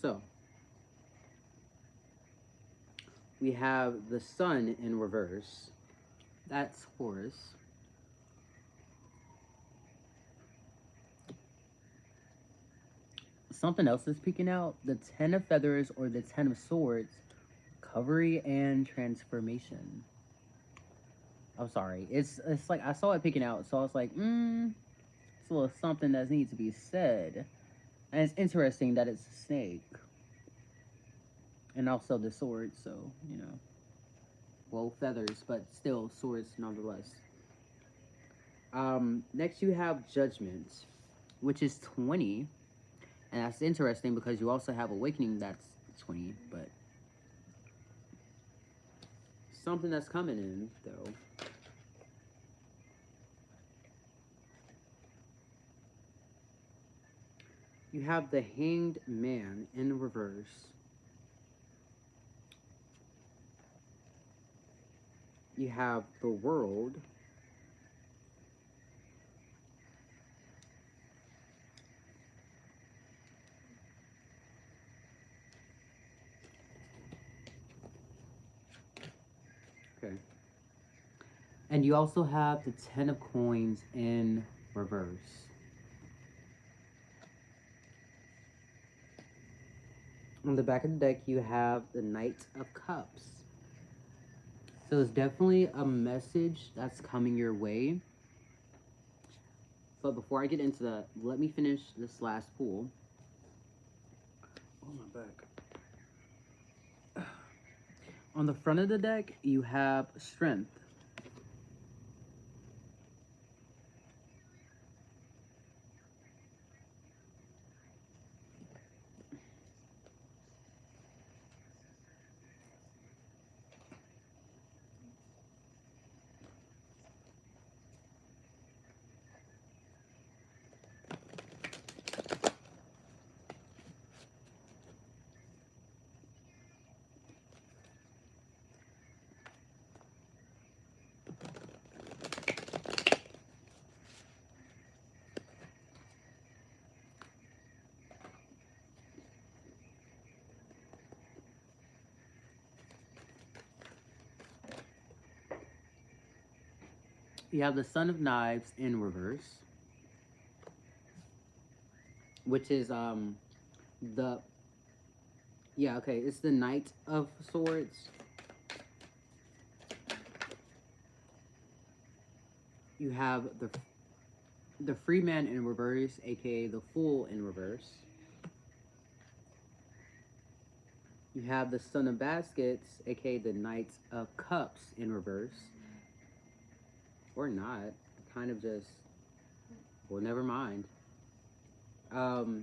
So we have the Sun in reverse. That's Horus. Something else is peeking out. The Ten of Feathers or the Ten of Swords. Recovery and Transformation. I'm sorry. It's like I saw it peeking out, so I was like, it's a little something that needs to be said. And it's interesting that it's a snake. And also the sword, so, you know. Well, feathers, but still swords nonetheless. Next you have Judgment, which is 20. And that's interesting because you also have Awakening that's 20, but something that's coming in, though. You have the Hanged Man in reverse. You have the World. Okay. And you also have the Ten of Coins in reverse. On the back of the deck, you have the Knight of Cups. So it's definitely a message that's coming your way. But before I get into that, let me finish this last pool. Oh, my back. On the front of the deck, you have Strength. You have the Son of Knives in reverse, which is the it's the Knight of Swords. You have the Free Man in reverse, aka the Fool in reverse. You have the Son of Baskets, aka the Knight of Cups in reverse. Or not. Kind of just, well, never mind. Oh,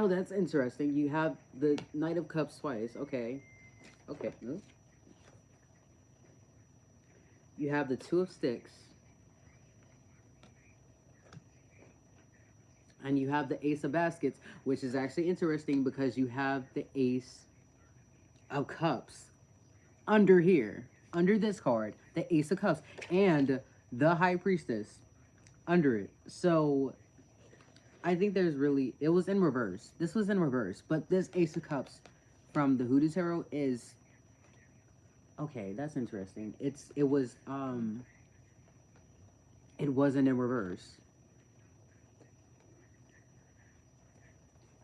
that's interesting. You have the Knight of Cups twice. Okay. Okay. You have the Two of Sticks. And you have the Ace of Baskets, which is actually interesting because you have the Ace of Cups under here. Under this card, the Ace of Cups. And the High Priestess under it. So I think there's really, it was in reverse. This was in reverse, but this Ace of Cups from the Hoodoo Tarot is, okay, that's interesting. It wasn't in reverse.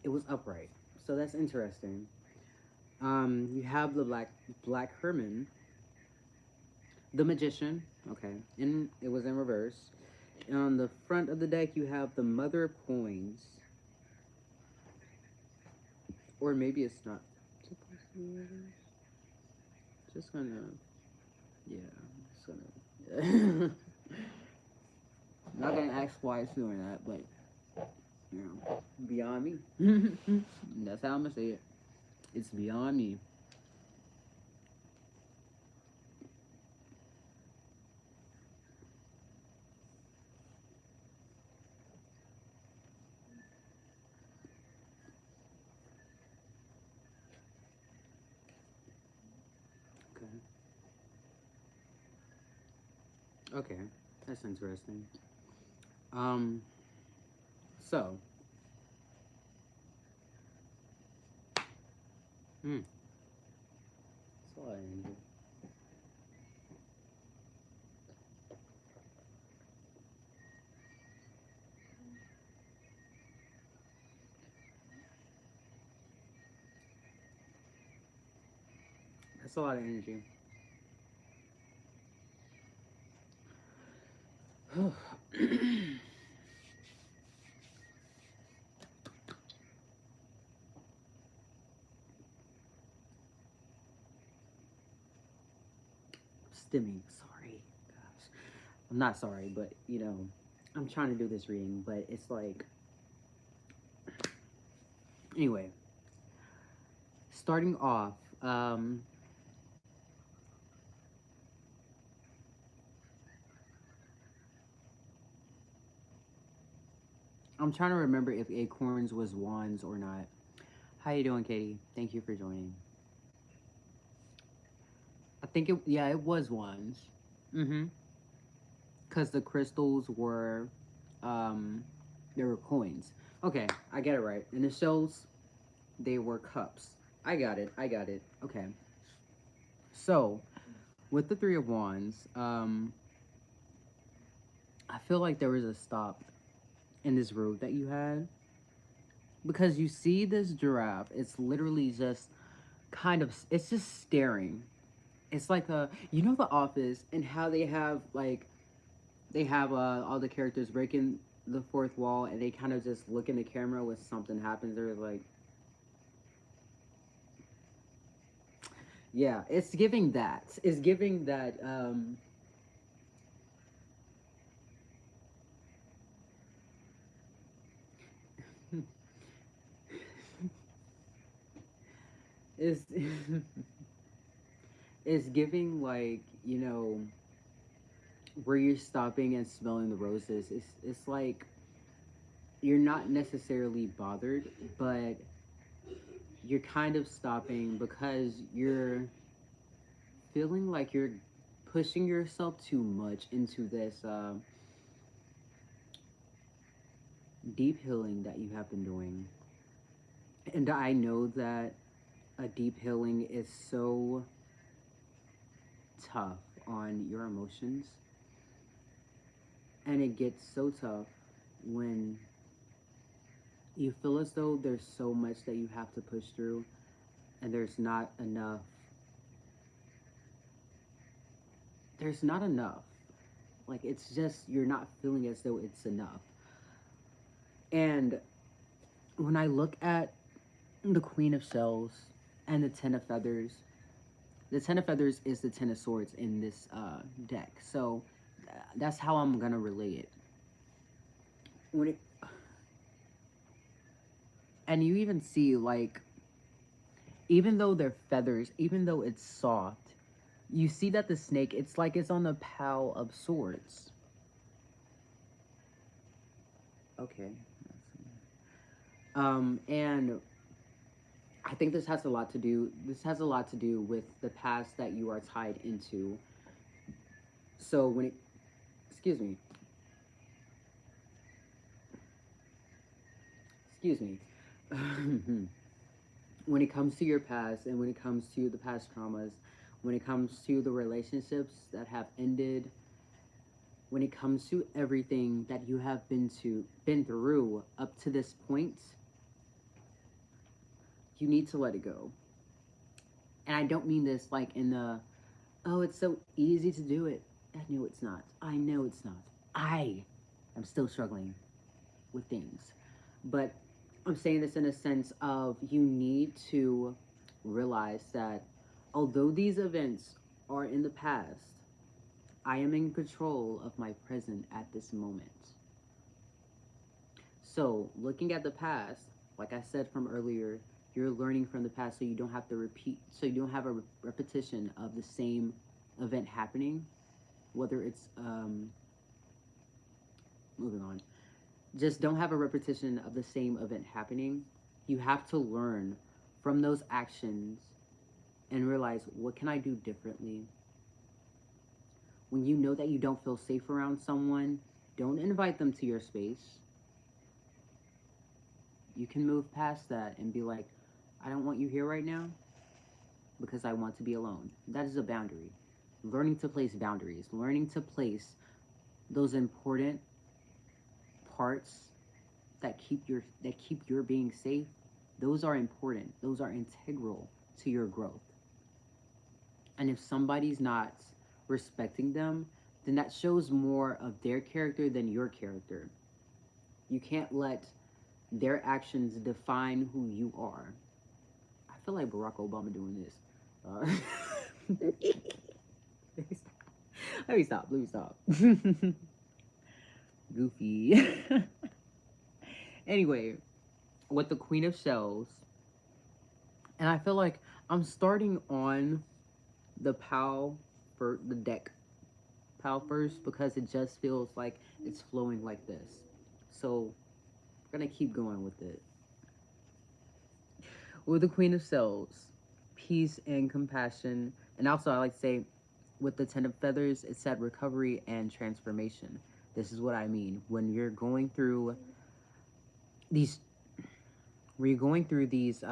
It was upright. So that's interesting. You have the Black Herman, the Magician, okay, and it was in reverse. And on the front of the deck, you have the Mother of Coins. Or maybe it's not supposed to be in reverse. Just gonna, yeah, just gonna, yeah. Not gonna ask why it's doing that, but, you know, beyond me. That's how I'm gonna say it. It's beyond me. Okay, that's interesting. So, that's all I needed. That's a lot of energy. Stimming, sorry. Gosh. I'm not sorry, but, you know, I'm trying to do this reading, but it's like, Anyway, starting off, um, I'm trying to remember if acorns was wands or not. How you doing, Katie? Thank you for joining. I think it, yeah, it was wands. Mm-hmm. Because the crystals were, um, they were coins. Okay, I get it right. And the shells, they were cups. I got it. I got it. Okay. So, with the Three of Wands, I feel like there was a stop in this road that you had because you see this giraffe. It's literally just kind of. It's just staring. It's like a, you know, The Office and how they have like they have all the characters breaking the fourth wall and they kind of just look in the camera when something happens. They're like, yeah, it's giving that. It's giving that. It's it's giving like, you know, where you're stopping and smelling the roses. It's like you're not necessarily bothered, but you're kind of stopping because you're feeling like you're pushing yourself too much into this deep healing that you have been doing. And I know that a deep healing is so tough on your emotions, and it gets so tough when you feel as though there's so much that you have to push through and there's not enough, like it's just you're not feeling as though it's enough. And when I look at the Queen of Shells and the Ten of Feathers, the Ten of Feathers is the Ten of Swords in this deck, so that's how I'm gonna relate it. When it and you even see like, even though they're feathers, even though it's soft, you see that the snake, it's like it's on the pile of swords. Okay. And I think this has a lot to do. This has a lot to do with the past that you are tied into. So when it, excuse me, excuse me, when it comes to your past and when it comes to the past traumas, when it comes to the relationships that have ended, when it comes to everything that you have been through up to this point, you need to let it go. And I don't mean this like in the, oh, it's so easy to do it. I know it's not. I know it's not. I am still struggling with things. But I'm saying this in a sense of you need to realize that although these events are in the past, I am in control of my present at this moment. So, looking at the past, like I said from earlier, you're learning from the past so you don't have to repeat, so you don't have a repetition of the same event happening, whether it's, moving on, just don't have a repetition of the same event happening. You have to learn from those actions and realize, what can I do differently? When you know that you don't feel safe around someone, don't invite them to your space. You can move past that and be like, I don't want you here right now because I want to be alone. That is a boundary. Learning to place boundaries, learning to place those important parts that keep your being safe, those are important. Those are integral to your growth. And if somebody's not respecting them, then that shows more of their character than your character. You can't let their actions define who you are. I feel like Barack Obama doing this. Let me stop. Let me stop. Goofy. Anyway, with the Queen of Shells, and I feel like I'm starting on the PAL for the deck PAL first because it just feels like it's flowing like this. So we're gonna keep going with it. With the Queen of Shells, peace and compassion, and also I like to say, with the Ten of Feathers, it said recovery and transformation. This is what I mean when you're going through these. When you're going through these,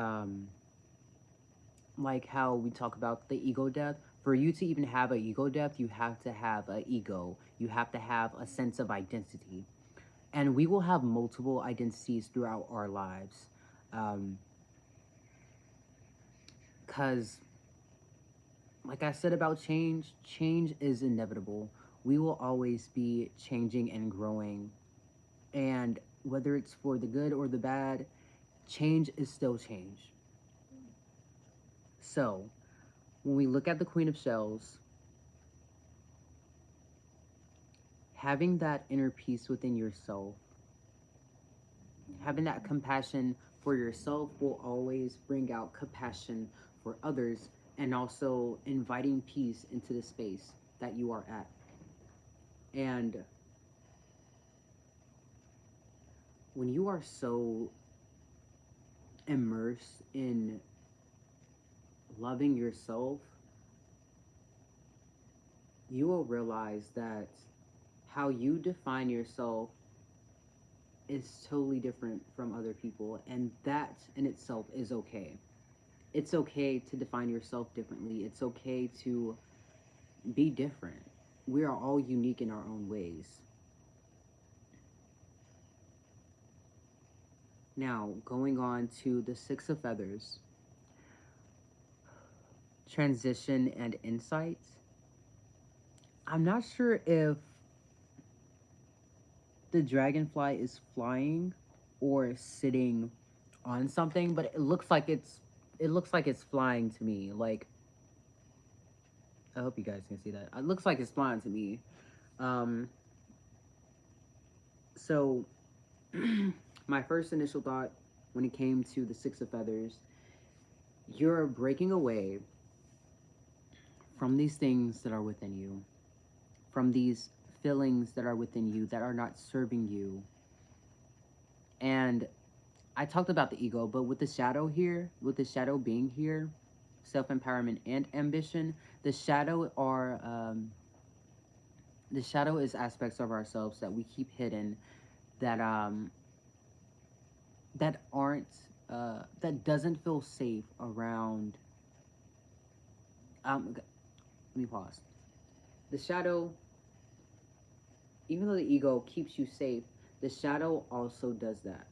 like how we talk about the ego death. For you to even have an ego death, you have to have an ego. You have to have a sense of identity, and we will have multiple identities throughout our lives, because like I said about change, change is inevitable. We will always be changing and growing. And whether it's for the good or the bad, change is still change. So, when we look at the Queen of Shells, having that inner peace within yourself, having that compassion for yourself will always bring out compassion for others, and also inviting peace into the space that you are at. And when you are so immersed in loving yourself, you will realize that how you define yourself is totally different from other people, and that in itself is okay. It's okay to define yourself differently. It's okay to be different. We are all unique in our own ways. Now, going on to the Six of Feathers, transition and insights. I'm not sure if the dragonfly is flying or sitting on something, but it looks like it's flying to me. Like, I hope you guys can see that. It looks like it's flying to me. Um, so my first initial thought when it came to the Six of Feathers, you're breaking away from these things that are within you, from these feelings that are within you that are not serving you. And I talked about the ego, but with the shadow here, with the shadow being here, self empowerment and ambition, the shadow are the shadow is aspects of ourselves that we keep hidden, that that aren't that doesn't feel safe around. Let me pause. The shadow, even though the ego keeps you safe, the shadow also does that.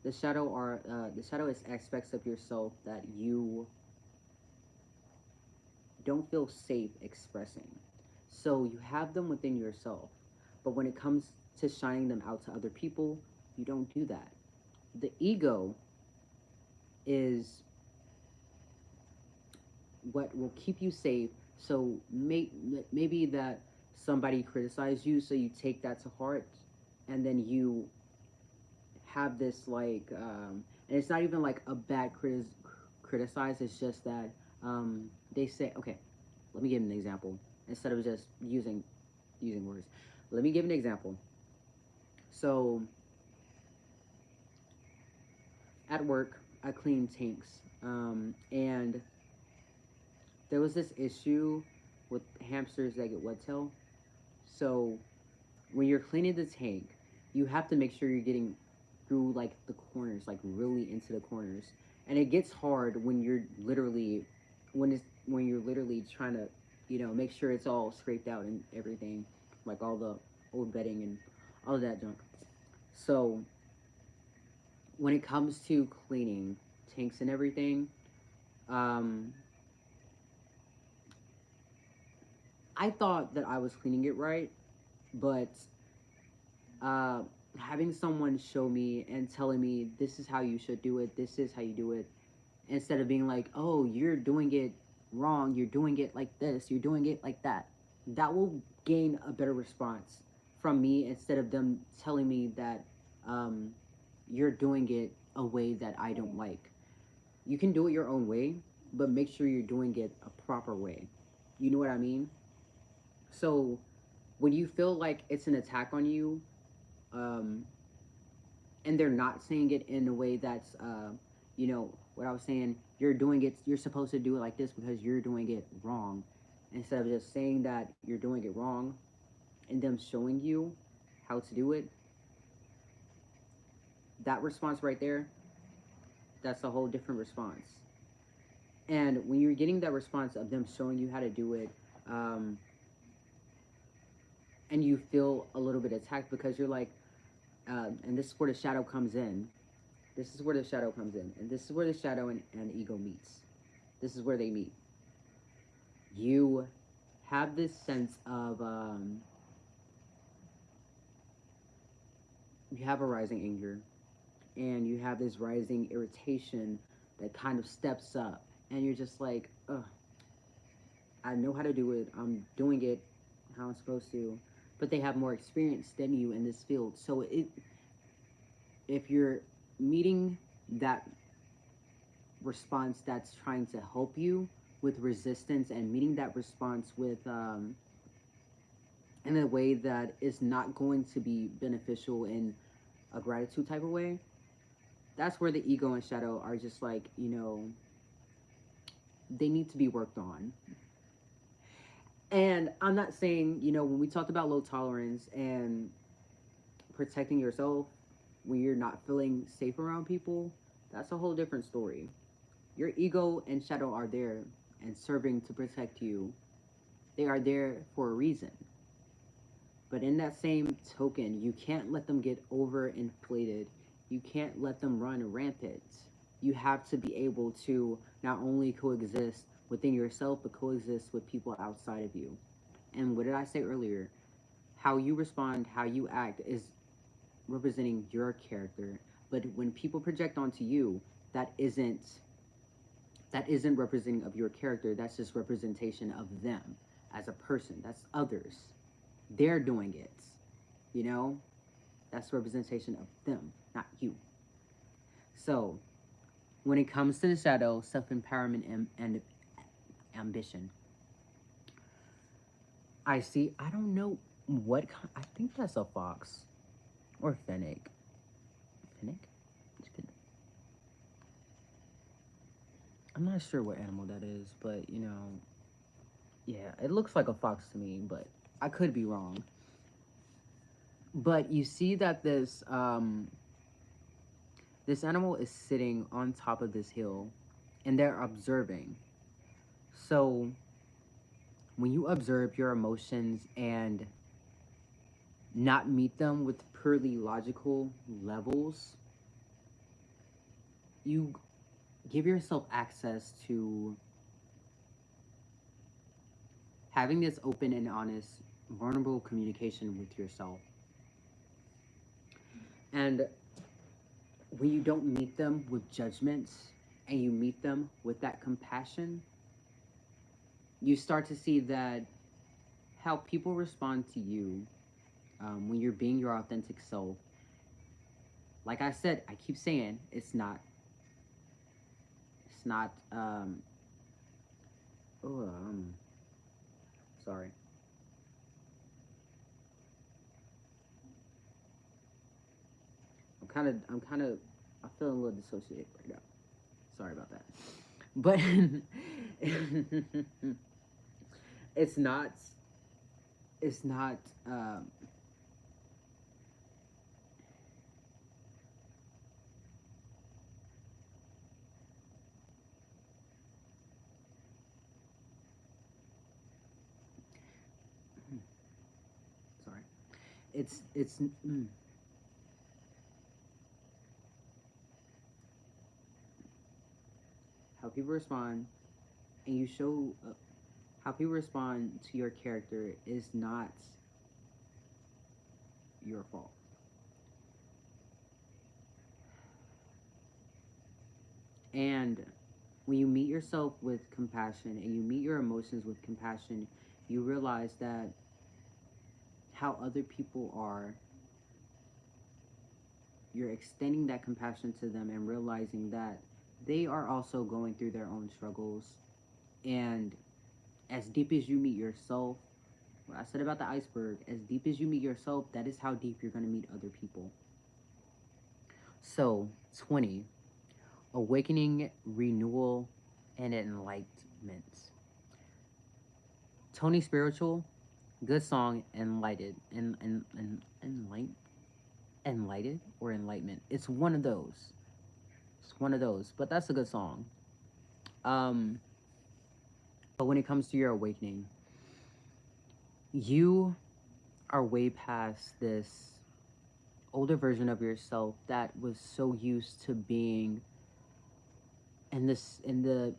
The shadow is aspects of yourself that you don't feel safe expressing. So you have them within yourself, but when it comes to shining them out to other people, you don't do that. The ego is what will keep you safe. So maybe that somebody criticized you, so you take that to heart, and then you have this like, and it's not even like a bad criticize. It's just that they say, okay, let me give an example instead of just using words. Let me give an example. So at work, I clean tanks, and there was this issue with hamsters that get wet tail. So when you're cleaning the tank, you have to make sure you're getting through like the corners, like really into the corners. And it gets hard when you're literally when you're literally trying to, make sure it's all scraped out and everything, like all the old bedding and all of that junk. So when it comes to cleaning tanks and everything, um, I thought that I was cleaning it right, but uh, having someone show me and telling me this is how you should do it, this is how you do it, instead of being like, oh, you're doing it wrong, you're doing it like this, you're doing it like that, that will gain a better response from me instead of them telling me that um, you're doing it a way that I don't like. You can do it your own way, but make sure you're doing it a proper way. You know what I mean? So when you feel like it's an attack on you, um, and they're not saying it in a way that's, what I was saying, you're doing it, you're supposed to do it like this because you're doing it wrong. Instead of just saying that you're doing it wrong and them showing you how to do it, that response right there, that's a whole different response. And when you're getting that response of them showing you how to do it, um, and you feel a little bit attacked because you're like, and this is where the shadow comes in. This is where the shadow comes in. And this is where the shadow and ego meets. This is where they meet. You have this sense of, you have a rising anger, and you have this rising irritation that kind of steps up. And you're just like, ugh, I know how to do it. I'm doing it how I'm supposed to. But they have more experience than you in this field. So if you're meeting that response that's trying to help you with resistance and meeting that response with in a way that is not going to be beneficial in a gratitude type of way, that's where the ego and shadow are just like, they need to be worked on. And I'm not saying, when we talked about low tolerance and protecting yourself when you're not feeling safe around people, that's a whole different story. Your ego and shadow are there and serving to protect you. They are there for a reason. But in that same token, you can't let them get overinflated. You can't let them run rampant. You have to be able to not only coexist within yourself, but coexist with people outside of you. And what did I say earlier? How you respond, how you act is representing your character. But when people project onto you, that isn't representing of your character. That's just representation of them as a person. That's others. They're doing it. You know? That's representation of them, not you. So, when it comes to the shadow, self-empowerment and ambition, I don't know what, I think that's a fox or fennec. Fennec? I'm not sure what animal that is, but yeah, it looks like a fox to me, but I could be wrong. But you see that this animal is sitting on top of this hill, and they're observing. So when you observe your emotions and not meet them with purely logical levels, you give yourself access to having this open and honest, vulnerable communication with yourself. And when you don't meet them with judgments and you meet them with that compassion, you start to see that how people respond to you when you're being your authentic self. Like I said, I keep saying it's not oh sorry. I'm feeling a little dissociated right now. Sorry about that. But it's not it's not sorry. It's how people respond, and you show how people respond to your character is not your fault. And when you meet yourself with compassion and you meet your emotions with compassion, you realize that how other people are you're extending that compassion to them and realizing that they are also going through their own struggles. And as deep as you meet yourself, what I said about the iceberg, as deep as you meet yourself, that is how deep you're going to meet other people. So, 20, awakening, renewal, and enlightenment. Tony Spiritual, good song, enlightened, enlightened or enlightenment. It's one of those. It's one of those, but that's a good song. Um, but when it comes to your awakening, you are way past this older version of yourself that was so used to being in the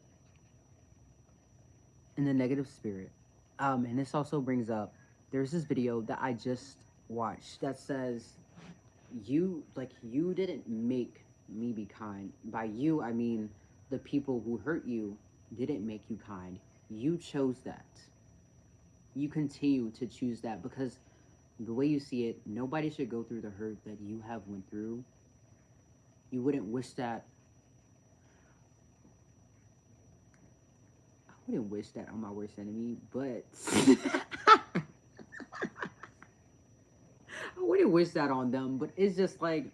negative spirit. And this also brings up, there's this video that I just watched that says, you didn't make me be kind. By you, I mean the people who hurt you didn't make you kind. You chose that. You continue to choose that because the way you see it, nobody should go through the hurt that you have went through. You wouldn't wish that. I wouldn't wish that on my worst enemy, but I wouldn't wish that on them. But it's just like,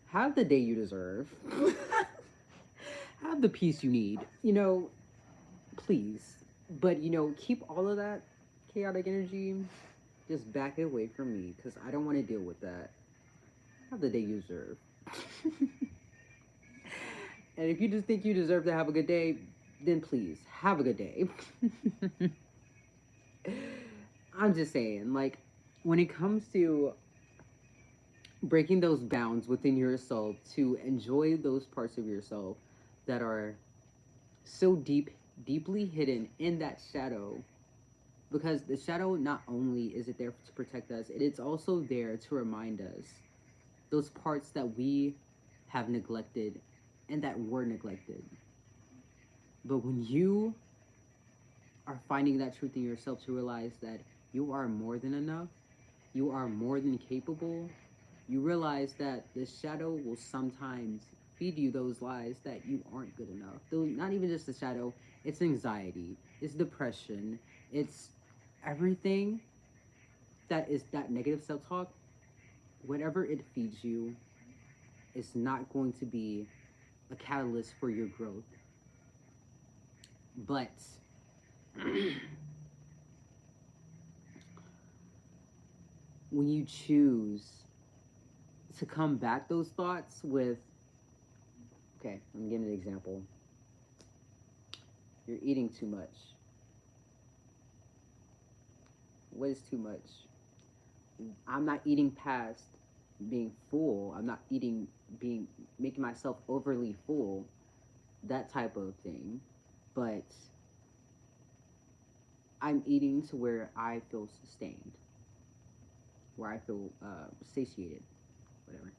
have the day you deserve. Have the peace you need. Please. But keep all of that chaotic energy. Just back it away from me because I don't want to deal with that. Have the day you deserve. And if you just think you deserve to have a good day, then please have a good day. I'm just saying, like, when it comes to breaking those bounds within yourself to enjoy those parts of yourself that are so deeply hidden in that shadow, because the shadow, not only is it there to protect us, it's also there to remind us those parts that we have neglected and that were neglected. But when you are finding that truth in yourself to realize that you are more than enough, you are more than capable, you realize that the shadow will sometimes feed you those lies that you aren't good enough. Though not even just the shadow, it's anxiety, it's depression, it's everything that is that negative self-talk. Whatever it feeds you is not going to be a catalyst for your growth. But when you choose to combat those thoughts with, okay, let me give an example. You're eating too much. What is too much? I'm not eating past being full. I'm not making myself overly full, that type of thing. But I'm eating to where I feel sustained, where I feel satiated, whatever.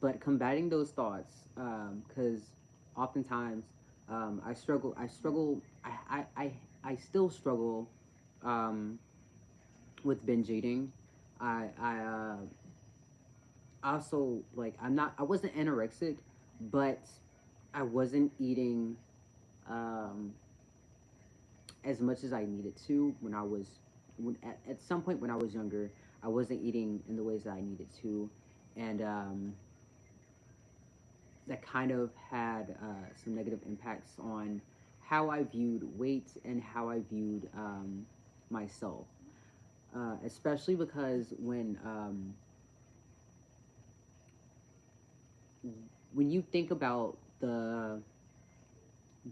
But combating those thoughts, because oftentimes I still struggle with binge eating. I also, like, I wasn't anorexic, but I wasn't eating as much as I needed to at some point when I was younger. I wasn't eating in the ways that I needed to, and that kind of had some negative impacts on how I viewed weight and how I viewed myself, especially because when you think about the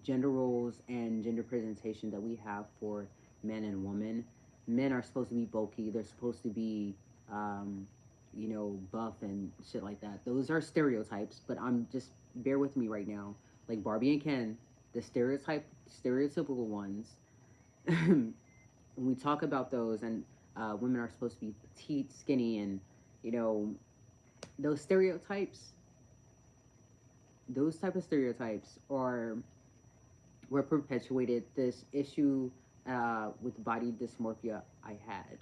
gender roles and gender presentation that we have for men and women. Men are supposed to be bulky. They're supposed to be, buff and shit like that. Those are stereotypes, but I'm just, bear with me right now. Like Barbie and Ken, the stereotypical ones. When we talk about those, and women are supposed to be petite, skinny, and, those stereotypes, those type of stereotypes were perpetuated this issue with body dysmorphia I had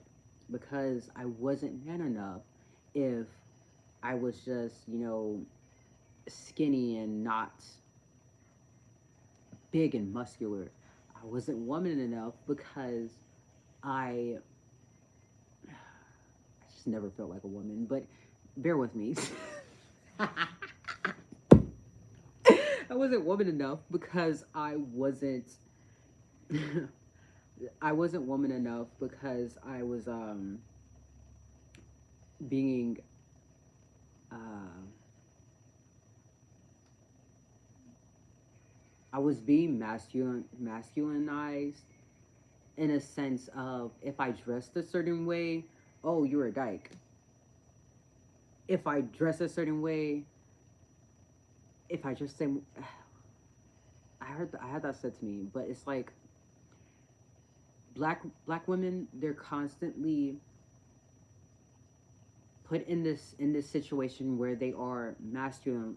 because I wasn't man enough if I was just, you know, skinny and not big and muscular. I wasn't woman enough because I just never felt like a woman. But bear with me. I wasn't woman enough because I wasn't woman enough because I was being uh I was being masculinized in a sense of if I dressed a certain way, oh, you're a dyke. If I dress a certain way, if I just say, I had that said to me, but it's like black women, they're constantly put in this situation where they are masculinized,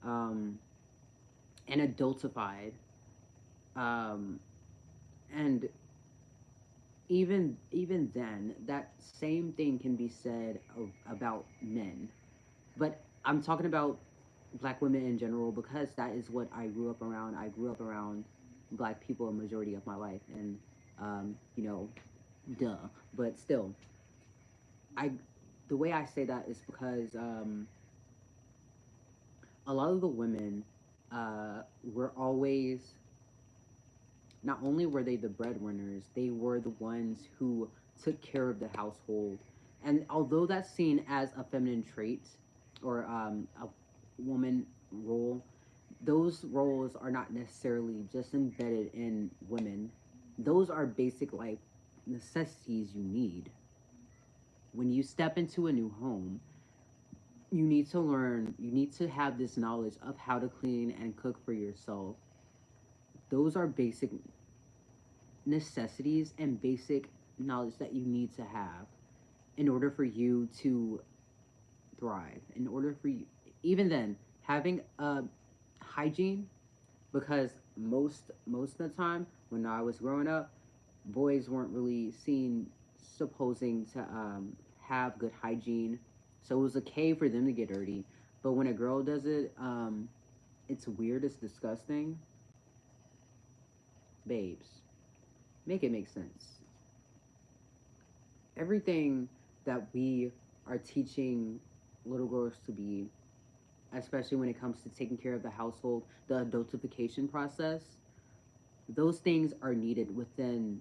um, and adultified, um, and even then, that same thing can be said about men. But I'm talking about black women in general because that is what I grew up around. I grew up around black people a majority of my life, and you know, duh. But still, I the way I say that is because a lot of the women were always, not only were they the breadwinners, they were the ones who took care of the household. And although that's seen as a feminine trait or a woman role, those roles are not necessarily just embedded in women. Those are basic life necessities you need. When you step into a new home, you need to learn, you need to have this knowledge of how to clean and cook for yourself. Those are basic necessities and basic knowledge that you need to have in order for you to thrive. In order for you, even then, having a hygiene, because most of the time when I was growing up, boys weren't really seen supposing to have good hygiene, so it was okay for them to get dirty. But when a girl does it, it's weird. It's disgusting. Babes, make it make sense. Everything that we are teaching little girls to be, especially when it comes to taking care of the household, the adultification process, those things are needed within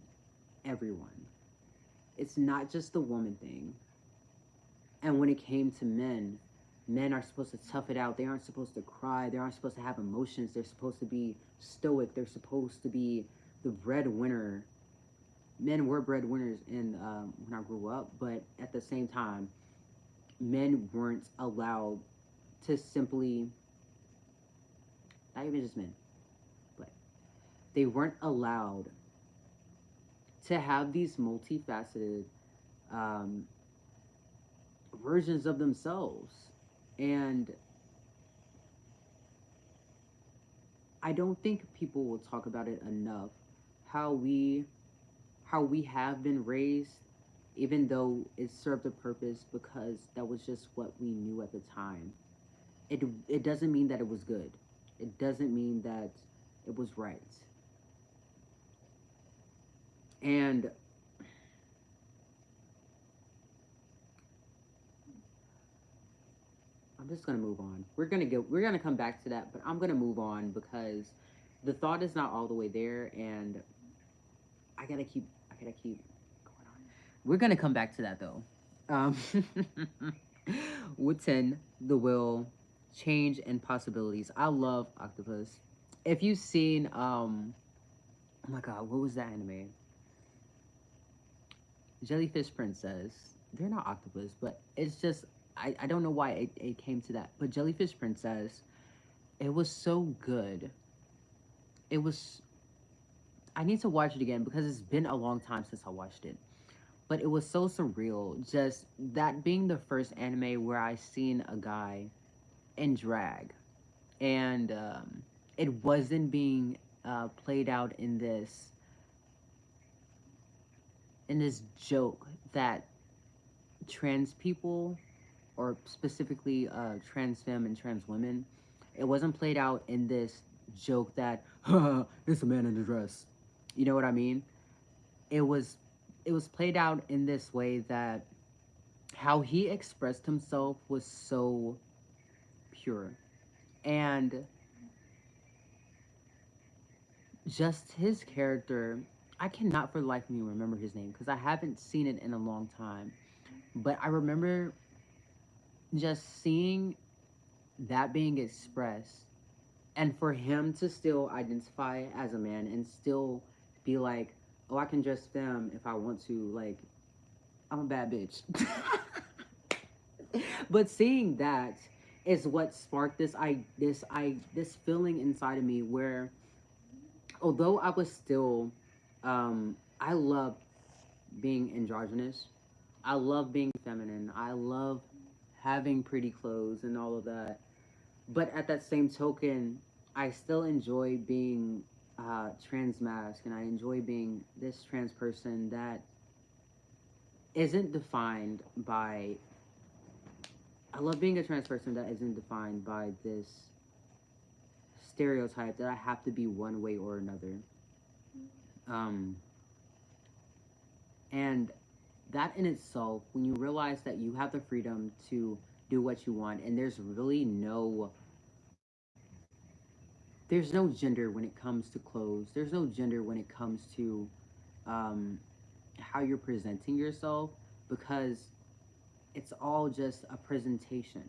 everyone. It's not just the woman thing. And when it came to men, men are supposed to tough it out. They aren't supposed to cry. They aren't supposed to have emotions. They're supposed to be stoic. They're supposed to be the breadwinner. Men were breadwinners in when I grew up, but at the same time, men weren't allowed to simply, not even just men, but they weren't allowed to have these multifaceted um, versions of themselves. And I don't think people will talk about it enough how we have been raised, even though it served a purpose because that was just what we knew at the time. It doesn't mean that it was good. It doesn't mean that it was right. And I'm just gonna move on. We're gonna come back to that, but I'm gonna move on because the thought is not all the way there, and I gotta keep going on. We're gonna come back to that though. Um, within the will, change and possibilities. I love octopus. If you've seen oh my god, what was that anime? Jellyfish Princess. They're not octopus, but it's just I don't know why it came to that. But Jellyfish Princess, it was so good. It was, I need to watch it again because it's been a long time since I watched it. But it was so surreal. Just that being the first anime where I seen a guy in drag, and it wasn't being played out in this joke that trans people or specifically trans femme and trans women, it wasn't played out in this joke that it's a man in a dress. You know what I mean? It was it was played out in this way that how he expressed himself was so pure. And just his character, I cannot for the life of me remember his name because I haven't seen it in a long time. But I remember just seeing that being expressed, and for him to still identify as a man and still be like, oh, I can dress femme if I want to. Like, I'm a bad bitch. But seeing that is what sparked this feeling inside of me where, although I was still, I love being androgynous. I love being feminine. I love having pretty clothes and all of that. But at that same token, I still enjoy being trans mask, and I enjoy being this trans person that isn't defined by. I love being a trans person that isn't defined by this stereotype that I have to be one way or another. Um, and that in itself, when you realize that you have the freedom to do what you want, and there's no gender when it comes to clothes. There's no gender when it comes to um, how you're presenting yourself, because it's all just a presentation.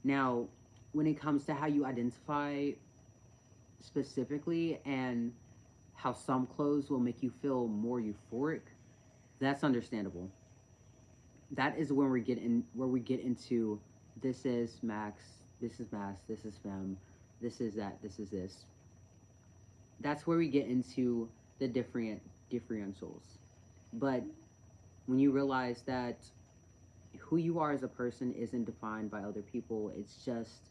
Now, when it comes to how you identify specifically and how some clothes will make you feel more euphoric, that's understandable. That is when we get into this is Max, this is Mass, this is Fem, this is that, this is this. That's where we get into the differentials. But when you realize that who you are as a person isn't defined by other people, it's just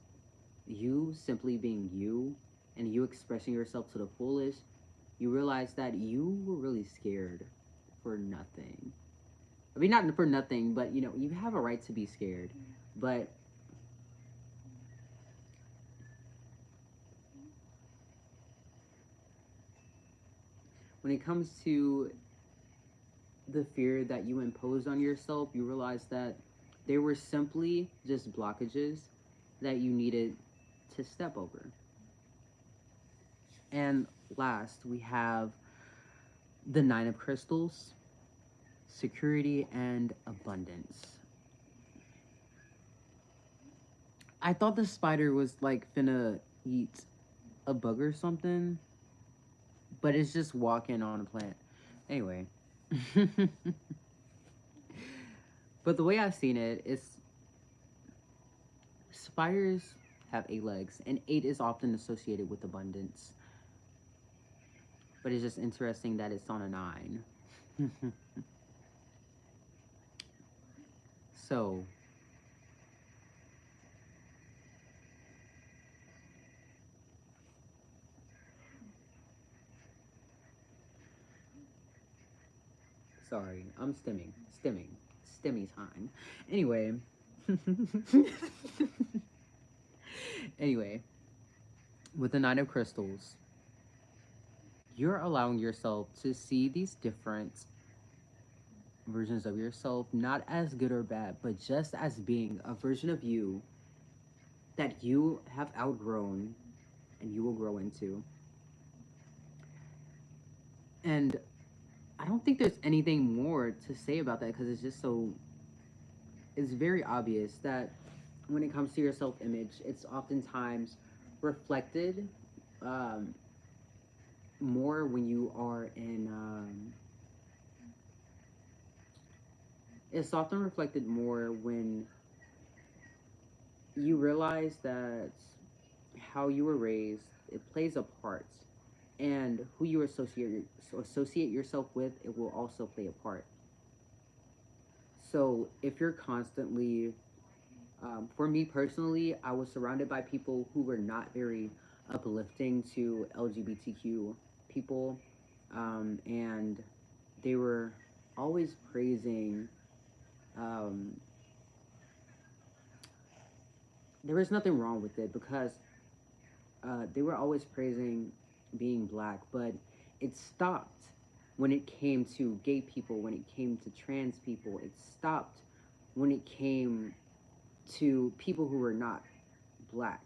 you simply being you and you expressing yourself to the fullest, you realize that you were really scared for nothing. I mean, not for nothing, but you have a right to be scared. But when it comes to the fear that you imposed on yourself, you realize that they were simply just blockages that you needed to step over. And last, we have the Nine of Crystals, security and abundance. I thought the spider was like finna eat a bug or something, but it's just walking on a plant. Anyway. But the way I've seen it is spiders have 8 legs, and 8 is often associated with abundance. But it's just interesting that it's on a 9. So, sorry, I'm stemmy time. Anyway, anyway, with the Nine of Crystals, you're allowing yourself to see these different versions of yourself, not as good or bad, but just as being a version of you that you have outgrown and you will grow into. And I don't think there's anything more to say about that because it's very obvious that when it comes to your self image, it's oftentimes reflected um, more when you are in. It's often reflected more when you realize that how you were raised, it plays a part, and who you associate yourself with, it will also play a part. So if you're constantly, for me personally, I was surrounded by people who were not very uplifting to LGBTQ people, and they were always praising um, there was nothing wrong with it because they were always praising being black, but it stopped when it came to gay people, when it came to trans people. It stopped when it came to people who were not black.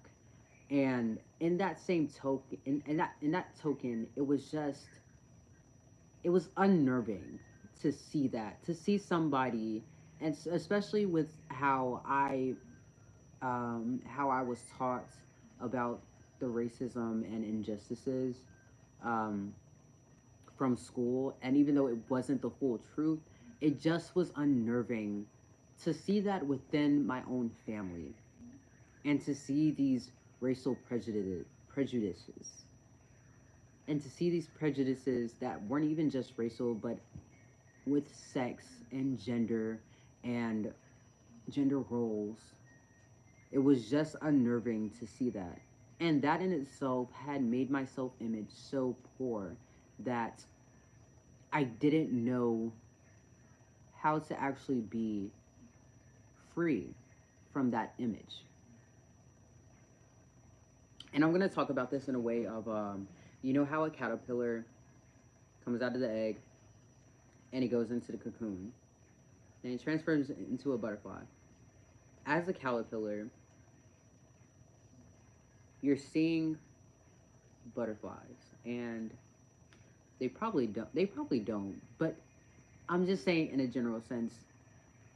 And in that same token, in that token, it was unnerving to see that, to see somebody, and especially with how I was taught about the racism and injustices um, from school, and even though it wasn't the full truth, it just was unnerving to see that within my own family, and to see these racial prejudices, and to see these prejudices that weren't even just racial, but with sex and and gender roles. It was just unnerving to see that. And that in itself had made my self image so poor that I didn't know how to actually be free from that image. And I'm going to talk about this in a way of, you know, how a caterpillar comes out of the egg and it goes into the cocoon and it transforms into a butterfly. As a caterpillar, you're seeing butterflies, and they probably don't, but I'm just saying in a general sense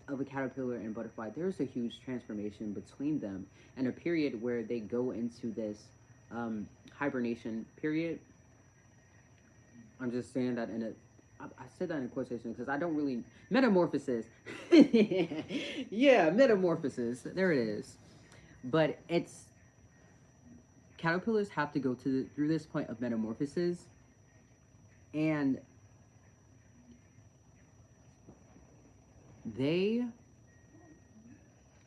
of a caterpillar and butterfly, there's a huge transformation between them, and a period where they go into this hibernation period. I'm just saying that in a I said that in quotation because I don't really metamorphosis. Yeah, metamorphosis. There it is. But it's caterpillars have to go through this point of metamorphosis, and they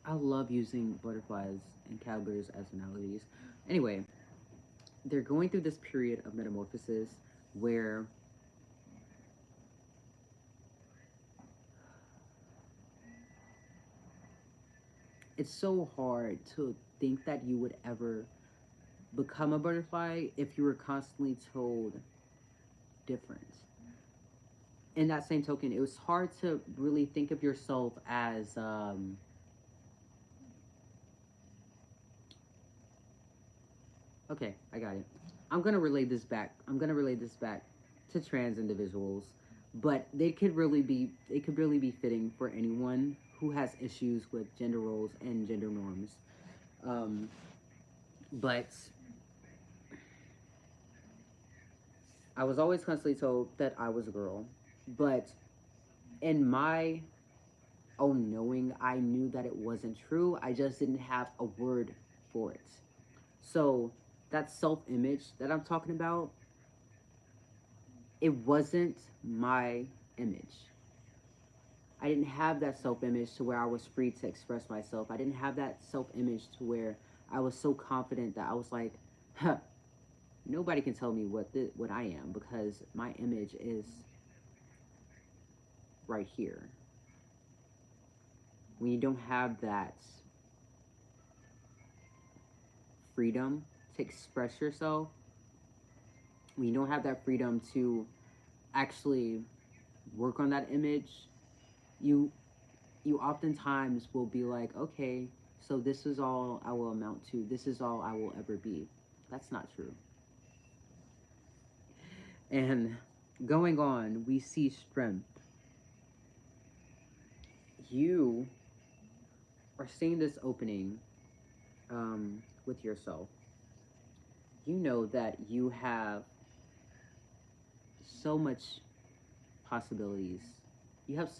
I love using butterflies and caterpillars as analogies. Anyway, they're going through this period of metamorphosis where it's so hard to think that you would ever become a butterfly if you were constantly told different. In that same token, it was hard to really think of yourself as okay, I got it. I'm gonna relate this back to trans individuals, but it could really be fitting for anyone who has issues with gender roles and gender norms. Um, but I was always constantly told that I was a girl, but in my own knowing, I knew that it wasn't true. I just didn't have a word for it. So that self image that I'm talking about, it wasn't my image. I didn't have that self image to where I was free to express myself. I didn't have that self image to where I was so confident that I was like, huh, nobody can tell me what I am because my image is right here. When you don't have that freedom to express yourself, when you don't have that freedom to actually work on that image, you you oftentimes will be like, okay, so this is all I will amount to. This is all I will ever be. That's not true. And going on, we see strength. You are seeing this opening with yourself. You know that you have so much possibilities. You have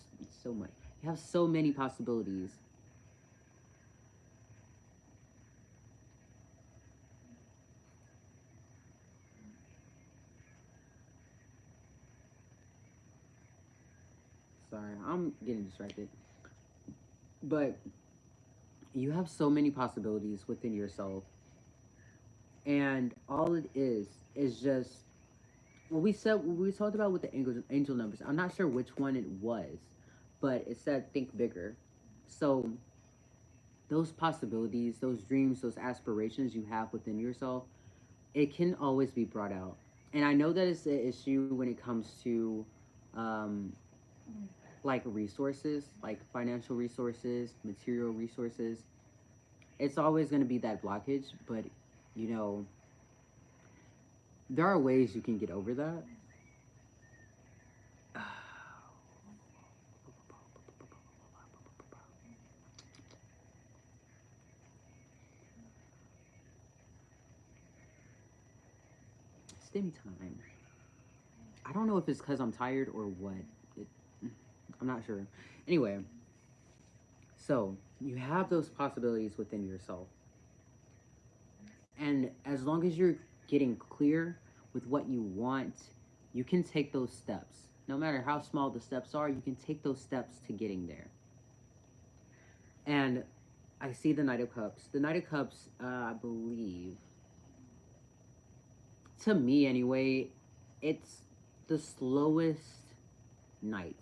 so much. You have so many possibilities. Sorry, I'm getting distracted. But you have so many possibilities within yourself, and all it is just what we talked about with the angel numbers. I'm not sure which one it was, but it said think bigger. So those possibilities, those dreams, those aspirations you have within yourself, it can always be brought out. And I know that it's an issue when it comes to um, like resources, like financial resources, material resources. It's always going to be that blockage, but you know, there are ways you can get over that. Stim time. I don't know if it's because I'm tired or what. It, I'm not sure. Anyway, so you have those possibilities within yourself. And as long as you're getting clear with what you want, you can take those steps. No matter how small the steps are, you can take those steps to getting there. And I see the Knight of Cups. The Knight of Cups, I believe, to me anyway, it's the slowest knight.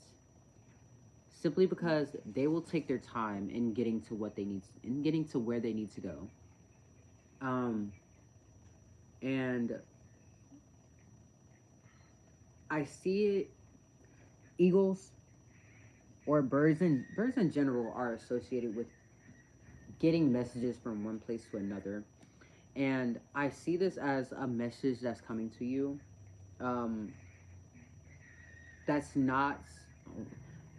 Simply because they will take their time in getting to what they need, in getting to where they need to go. Um, and I see eagles or birds in general are associated with getting messages from one place to another. And I see this as a message that's coming to you. Um, that's not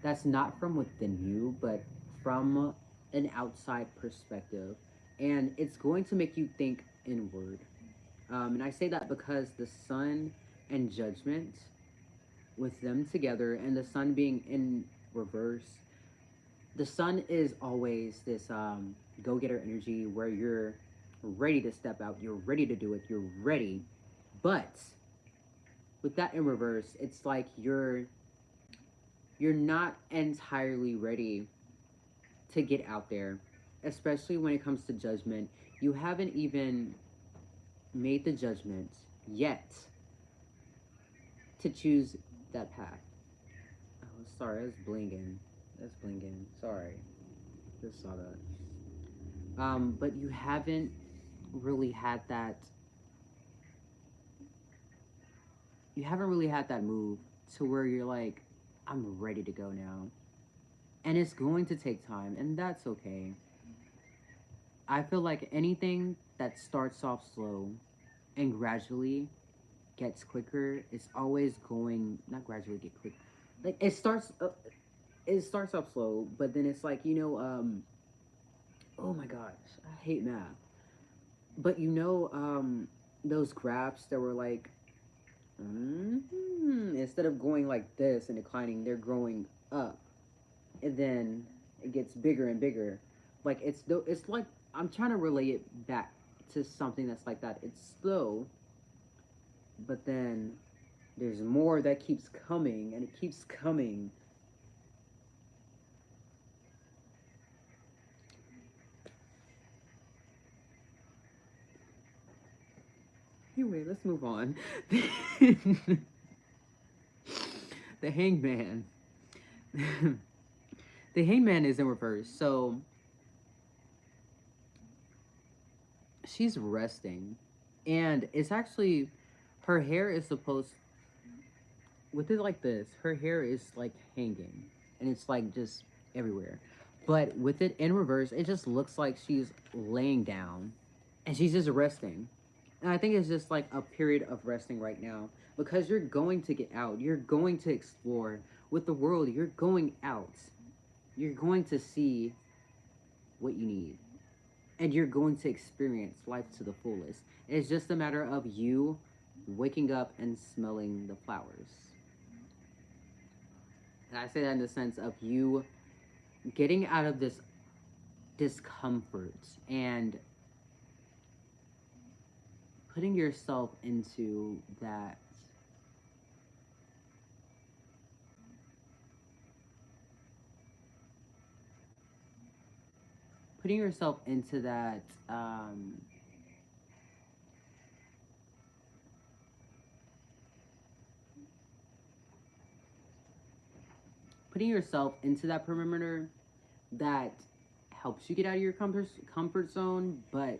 that's not from within you, but from an outside perspective, and it's going to make you think inward. And I say that because the sun and judgment, with them together, and the sun being in reverse, the sun is always this go-getter energy where you're ready to step out, you're ready to do it, you're ready. But with that in reverse, it's like you're not entirely ready to get out there, especially when it comes to judgment. You haven't even made the judgment yet to choose that path. Oh, sorry, that's blinging. That's blinging. Sorry, just saw that. But you haven't really had that. You haven't really had that move to where you're like, I'm ready to go now, and it's going to take time, and that's okay. I feel like anything that starts off slow and gradually gets quicker is always going, not gradually get quick. Like it starts off slow, but then it's like, oh my gosh, I hate math. But those graphs that were like, instead of going like this and declining, they're growing up, and then it gets bigger and bigger. Like it's like I'm trying to relay it back to something that's like that. It's slow, but then there's more that keeps coming, and it keeps coming. Anyway, let's move on. The hangman. The hangman is in reverse, so she's resting, and it's actually her hair is supposed, with it like this, her hair is like hanging, and it's like just everywhere. But with it in reverse, it just looks like she's laying down, and she's just resting. And I think it's just like a period of resting right now, because you're going to get out, you're going to explore with the world, you're going out, you're going to see what you need, and you're going to experience life to the fullest. It's just a matter of you waking up and smelling the flowers. And I say that in the sense of you getting out of this discomfort and putting yourself into that, putting yourself into that putting yourself into that perimeter that helps you get out of your comfort zone, but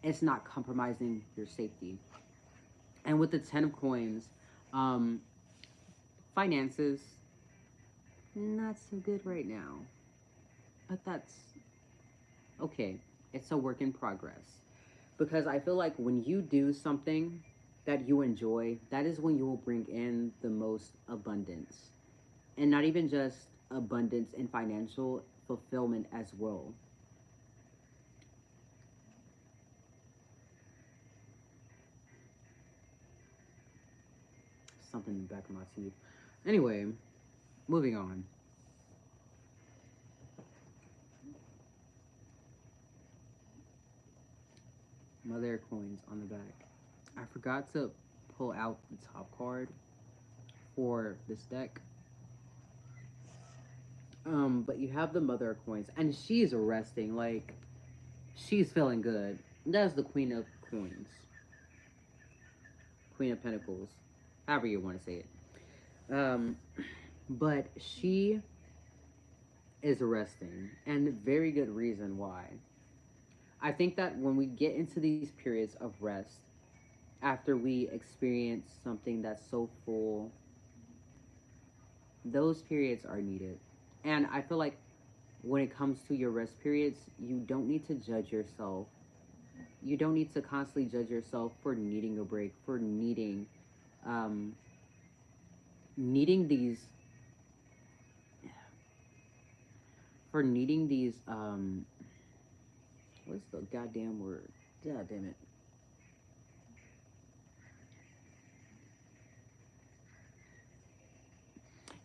it's not compromising your safety. And with the 10 of coins, um, finances, not so good right now. But that's okay. It's a work in progress. Because I feel like when you do something that you enjoy, that is when you will bring in the most abundance. And not even just abundance in financial fulfillment as well. Something in the back of my teeth. Anyway, moving on. Mother coins on the back. I forgot to pull out the top card for this deck. But you have the mother of coins, and she's resting. Like she's feeling good. That's the queen of coins, queen of pentacles, however you want to say it. But she is resting, and very good reason why. I think that when we get into these periods of rest, after we experience something that's so full, those periods are needed. And I feel like when it comes to your rest periods, you don't need to judge yourself. You don't need to constantly judge yourself for needing a break, for um, needing these, for needing these, what's the goddamn word? God damn it.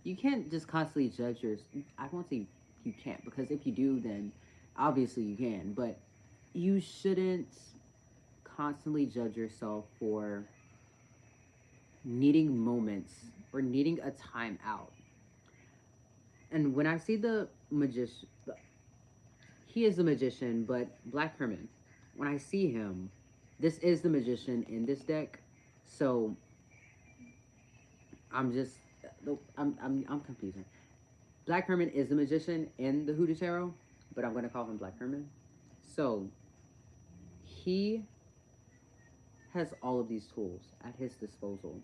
You can't just constantly judge your. I won't say you can't, because if you do, then obviously you can. But you shouldn't constantly judge yourself for needing moments or needing a time out. And when I see the magician, he is the magician, but Black Herman. When I see him, this is the magician in this deck. So I'm just, I'm confusing. Black Herman is the magician in the Hoodoo Tarot, but I'm gonna call him Black Herman. So he has all of these tools at his disposal,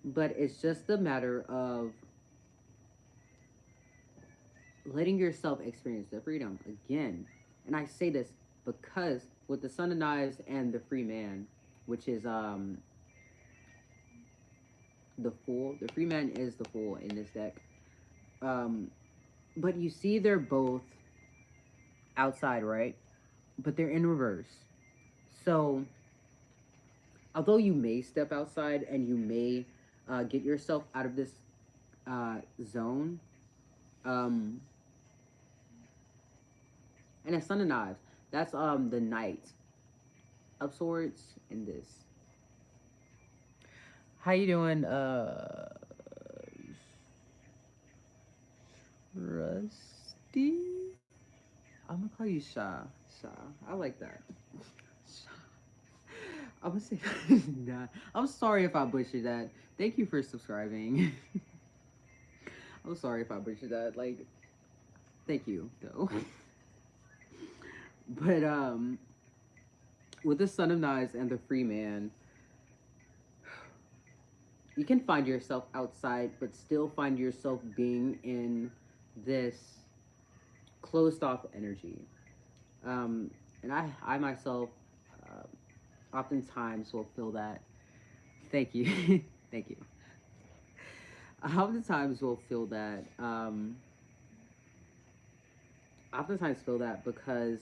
but it's just a matter of letting yourself experience the freedom again. And I say this because with the Son of Knives and the Free Man, which is the Fool. The Free Man is the Fool in this deck. But you see they're both outside, right? But they're in reverse. So although you may step outside and you may get yourself out of this zone, and a Son of Knives, that's the Knight of Swords in this. How you doing, Rusty? I'm gonna call you Sha. Sha. I like that. Sha. I'm gonna say nah. I'm sorry if I butchered that. Thank you for subscribing. I'm sorry if I butchered that. Like, thank you though. But with the Son of Knives and the Free Man, you can find yourself outside, but still find yourself being in this closed off energy. And I myself, oftentimes will feel that. Thank you, thank you. I oftentimes will feel that. Oftentimes feel that because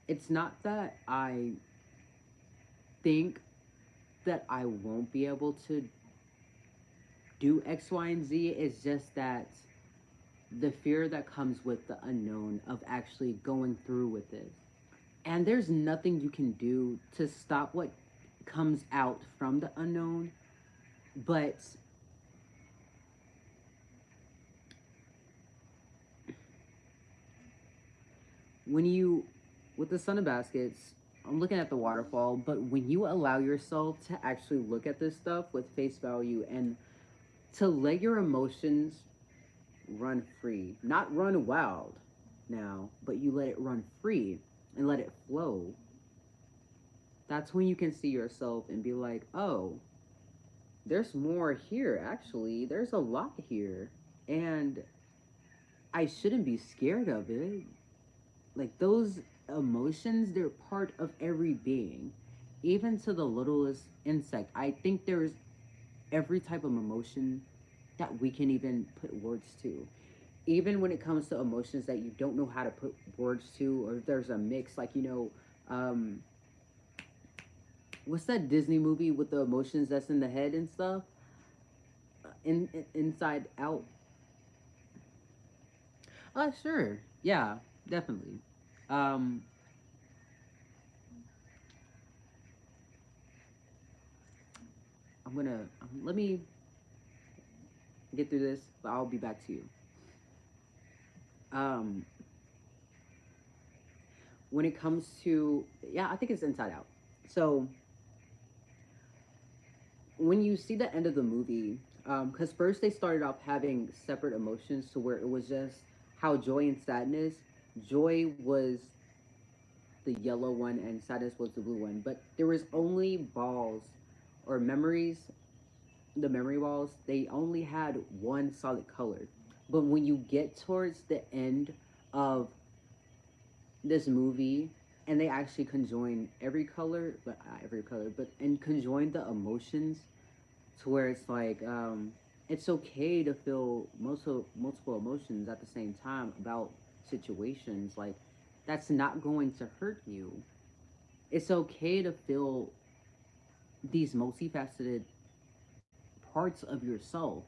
it's not that I think that I won't be able to do X, Y, and Z. It's just that the fear that comes with the unknown of actually going through with it. And there's nothing you can do to stop what comes out from the unknown, but when you, with the Son of Baskets, I'm looking at the waterfall, but when you allow yourself to actually look at this stuff with face value and to let your emotions run free, not run wild now, but you let it run free and let it flow. That's when you can see yourself and be like, oh, there's more here, actually. There's a lot here. And I shouldn't be scared of it. Like, those emotions, they're part of every being, even to the littlest insect. I think there's every type of emotion that we can even put words to. Even when it comes to emotions that you don't know how to put words to, or if there's a mix, like, what's that Disney movie with the emotions that's in the head and stuff? Inside Out. Sure. Yeah, definitely. Um, let me get through this, but I'll be back to you. Um, when it comes to, yeah, I think it's Inside Out. So when you see the end of the movie, because first they started off having separate emotions to where it was just how joy and sadness, joy was the yellow one and sadness was the blue one, but there was only balls or memories, the memory balls, they only had one solid color. But when you get towards the end of this movie and they actually conjoin every color, but not every color, but and conjoin the emotions to where it's like it's okay to feel multiple emotions at the same time about situations. Like, that's not going to hurt you. It's okay to feel these multifaceted parts of yourself.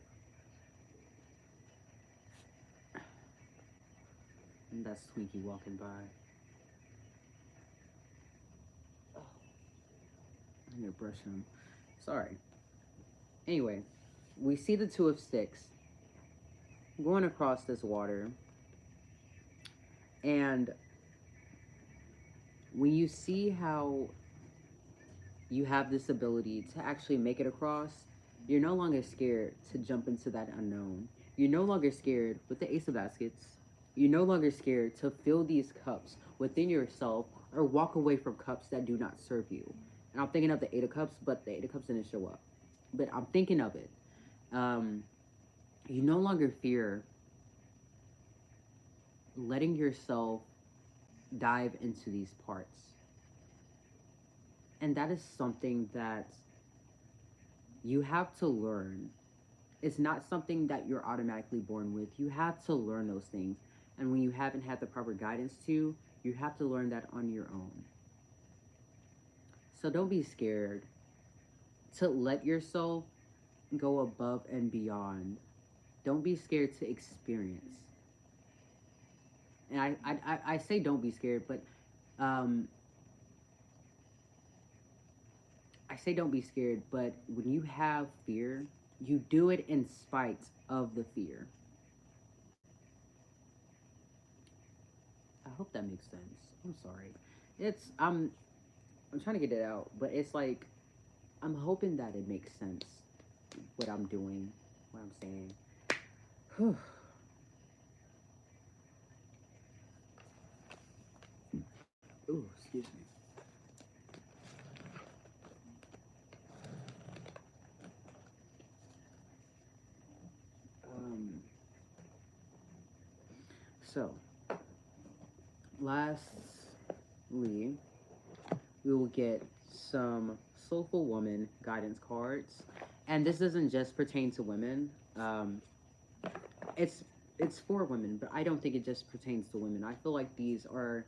And that's Twinkie walking by. I'm gonna brush him. Sorry. Anyway, we see the two of sticks going across this water, and when you see how you have this ability to actually make it across, you're no longer scared to jump into that unknown. You're no longer scared with the Ace of Baskets. You're no longer scared to fill these cups within yourself or walk away from cups that do not serve you. And I'm thinking of the Eight of Cups, but the Eight of Cups didn't show up. But I'm thinking of it. Um, you no longer fear letting yourself dive into these parts. And that is something that you have to learn. It's not something that you're automatically born with. You have to learn those things. And when you haven't had the proper guidance to, you have to learn that on your own. So don't be scared to let yourself go above and beyond. Don't be scared to experience. And I say don't be scared, but um, I say don't be scared, but when you have fear, you do it in spite of the fear. I hope that makes sense. I'm sorry. It's I'm trying to get it out, but it's like I'm hoping that it makes sense what I'm doing, what I'm saying. Ooh, excuse me. Um, so lastly, we will get some Soulful Woman guidance cards, and this doesn't just pertain to women. It's it's for women, but I don't think it just pertains to women. I feel like these are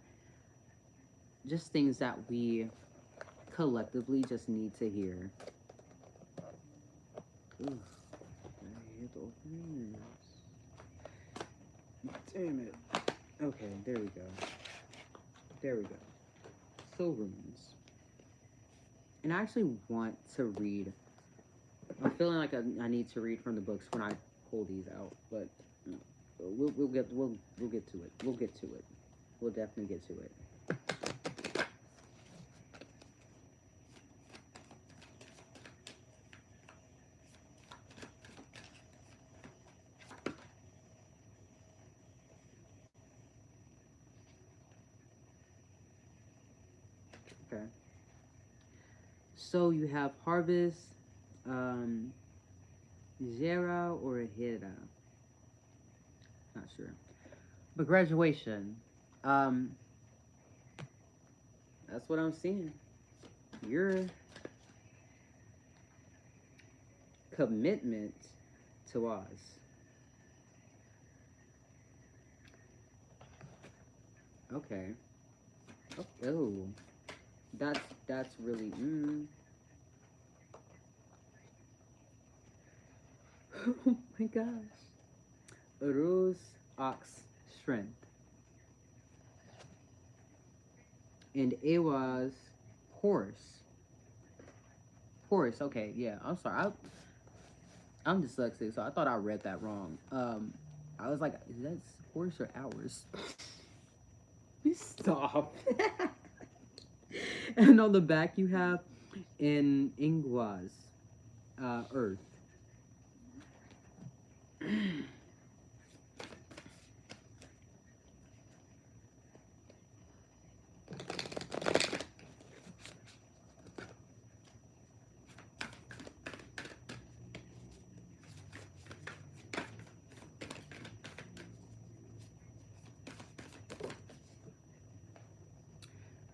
just things that we collectively just need to hear. Ooh, I hit the open ears. Damn it. Okay, there we go. There we go. So runes. And I actually want to read. I'm feeling like I need to read from the books when I pull these out, but we'll get to it. We'll get to it. We'll definitely get to it. Okay. So you have harvest, um, Zera or Hera. Not sure. But graduation. Um, that's what I'm seeing. Your commitment to us. Okay. Oh, that's really. Oh my gosh. Rose ox strength, and it was horse. Horse. Okay, yeah. I'm sorry. I'm dyslexic, so I thought I read that wrong. I was like, is that horse or hours? Stop. And on the back you have in Ingwas, Earth.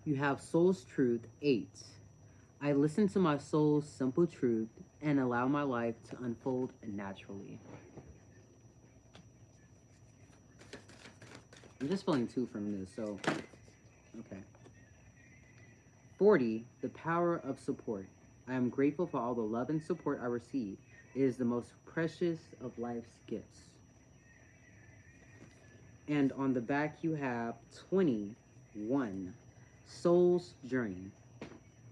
You have Soul's Truth 8. I listen to my soul's simple truth and allow my life to unfold naturally. I'm just feeling 2 from this, so okay. 40, the power of support. I am grateful for all the love and support I receive. It is the most precious of life's gifts. And on the back, you have 21, Soul's Journey.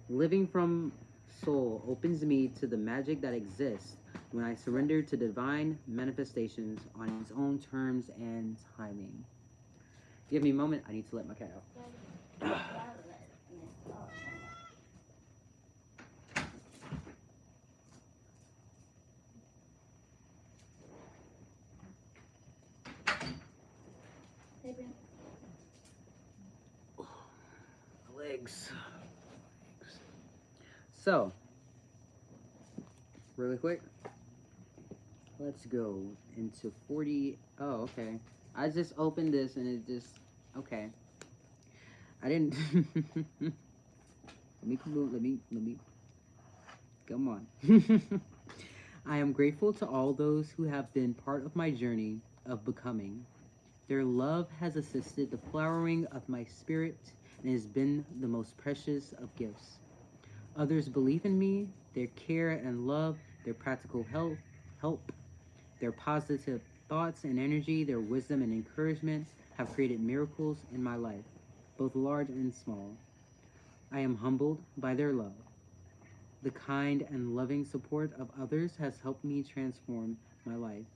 Living from soul opens me to the magic that exists when I surrender to divine manifestations on its own terms and timing. Give me a moment. I need to let my cat out. Legs. So, really quick, let's go into 40. Oh, okay. I just opened this and it just, okay. I didn't, let me, come on. I am grateful to all those who have been part of my journey of becoming. Their love has assisted the flowering of my spirit and has been the most precious of gifts. Others believe in me, their care and love, their practical help, their positive thoughts and energy, their wisdom and encouragement have created miracles in my life, both large and small. I am humbled by their love. The kind and loving support of others has helped me transform my life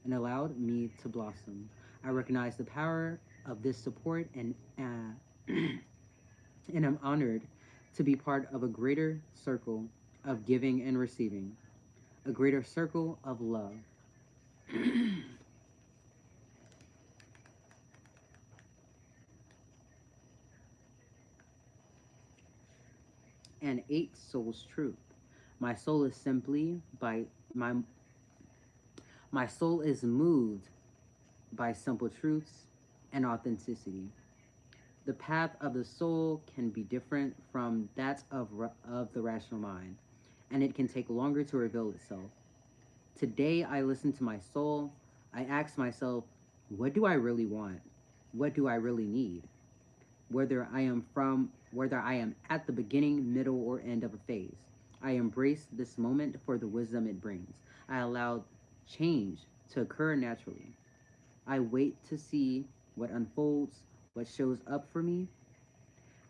and allowed me to blossom. I recognize the power of this support and I'm honored to be part of a greater circle of giving and receiving, a greater circle of love. And 8, soul's truth. My soul is simply by my my soul is moved by simple truths and authenticity. The path of the soul can be different from that of the rational mind, and it can take longer to reveal itself. Today, I listen to my soul. I ask myself, what do I really want? What do I really need? Whether I am at the beginning, middle, or end of a phase. I embrace this moment for the wisdom it brings. I allow change to occur naturally. I wait to see what unfolds, what shows up for me.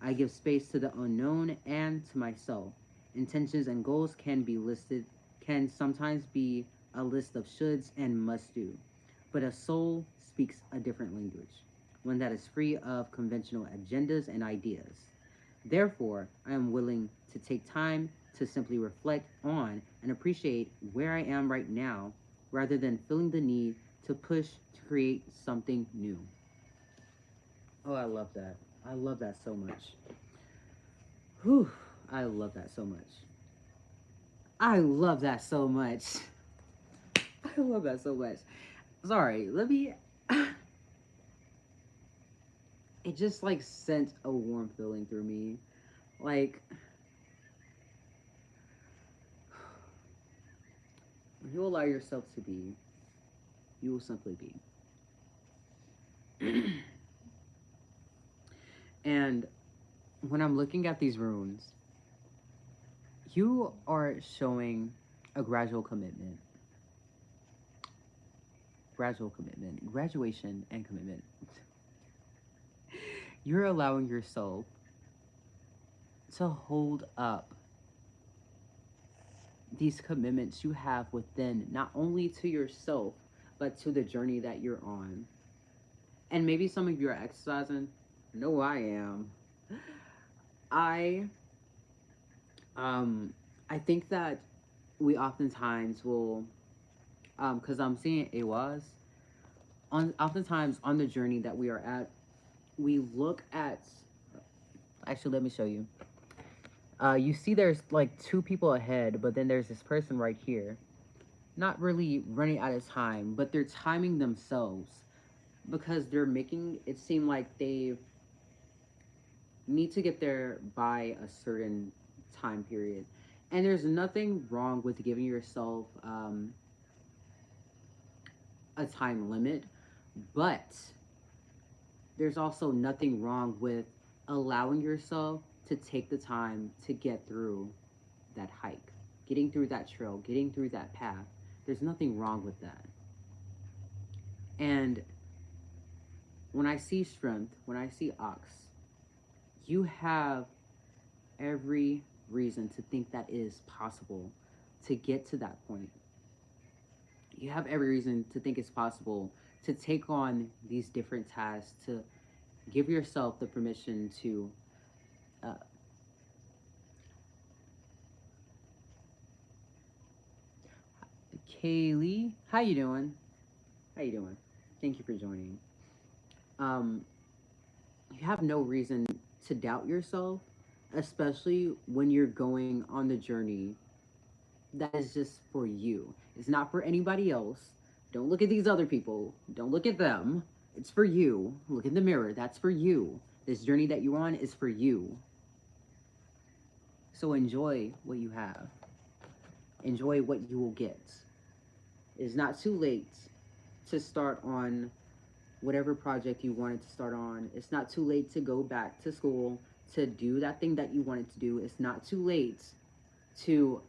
I give space to the unknown and to myself. Intentions and goals can sometimes be a list of shoulds and must do. But a soul speaks a different language, one that is free of conventional agendas and ideas. Therefore, I am willing to take time to simply reflect on and appreciate where I am right now rather than feeling the need to push to create something new. Oh, I love that. I love that so much. Whew, I love that so much. I love that so much. I love that so much. Sorry, let me. It just like sent a warm feeling through me. Like, when you allow yourself to be, you will simply be. And when I'm looking at these runes, you are showing a gradual commitment, graduation and commitment. You're allowing yourself to hold up these commitments you have within, not only to yourself, but to the journey that you're on. And maybe some of you are exercising. No, I am. I um I think that we oftentimes will, because I'm seeing AWAS on, oftentimes on the journey that we are at, we look at, actually let me show you. You see there's like two people ahead, but then there's this person right here, not really running out of time, but they're timing themselves because they're making it seem like they need to get there by a certain time period. And there's nothing wrong with giving yourself a time limit, but there's also nothing wrong with allowing yourself to take the time to get through that hike, getting through that trail, getting through that path. There's nothing wrong with that. And when I see strength, when I see ox, you have every reason to think that it is possible to get to that point. You have every reason to think it's possible to take on these different tasks, to give yourself the permission to uh, Kaylee, how you doing? How you doing? Thank you for joining. Um, you have no reason to doubt yourself, especially when you're going on the journey that is just for you. It's not for anybody else. Don't look at these other people. Don't look at them. It's for you. Look in the mirror. That's for you. This journey that you're on is for you. So enjoy what you have. Enjoy what you will get. It's not too late to start on whatever project you wanted to start on. It's not too late to go back to school to do that thing that you wanted to do. It's not too late to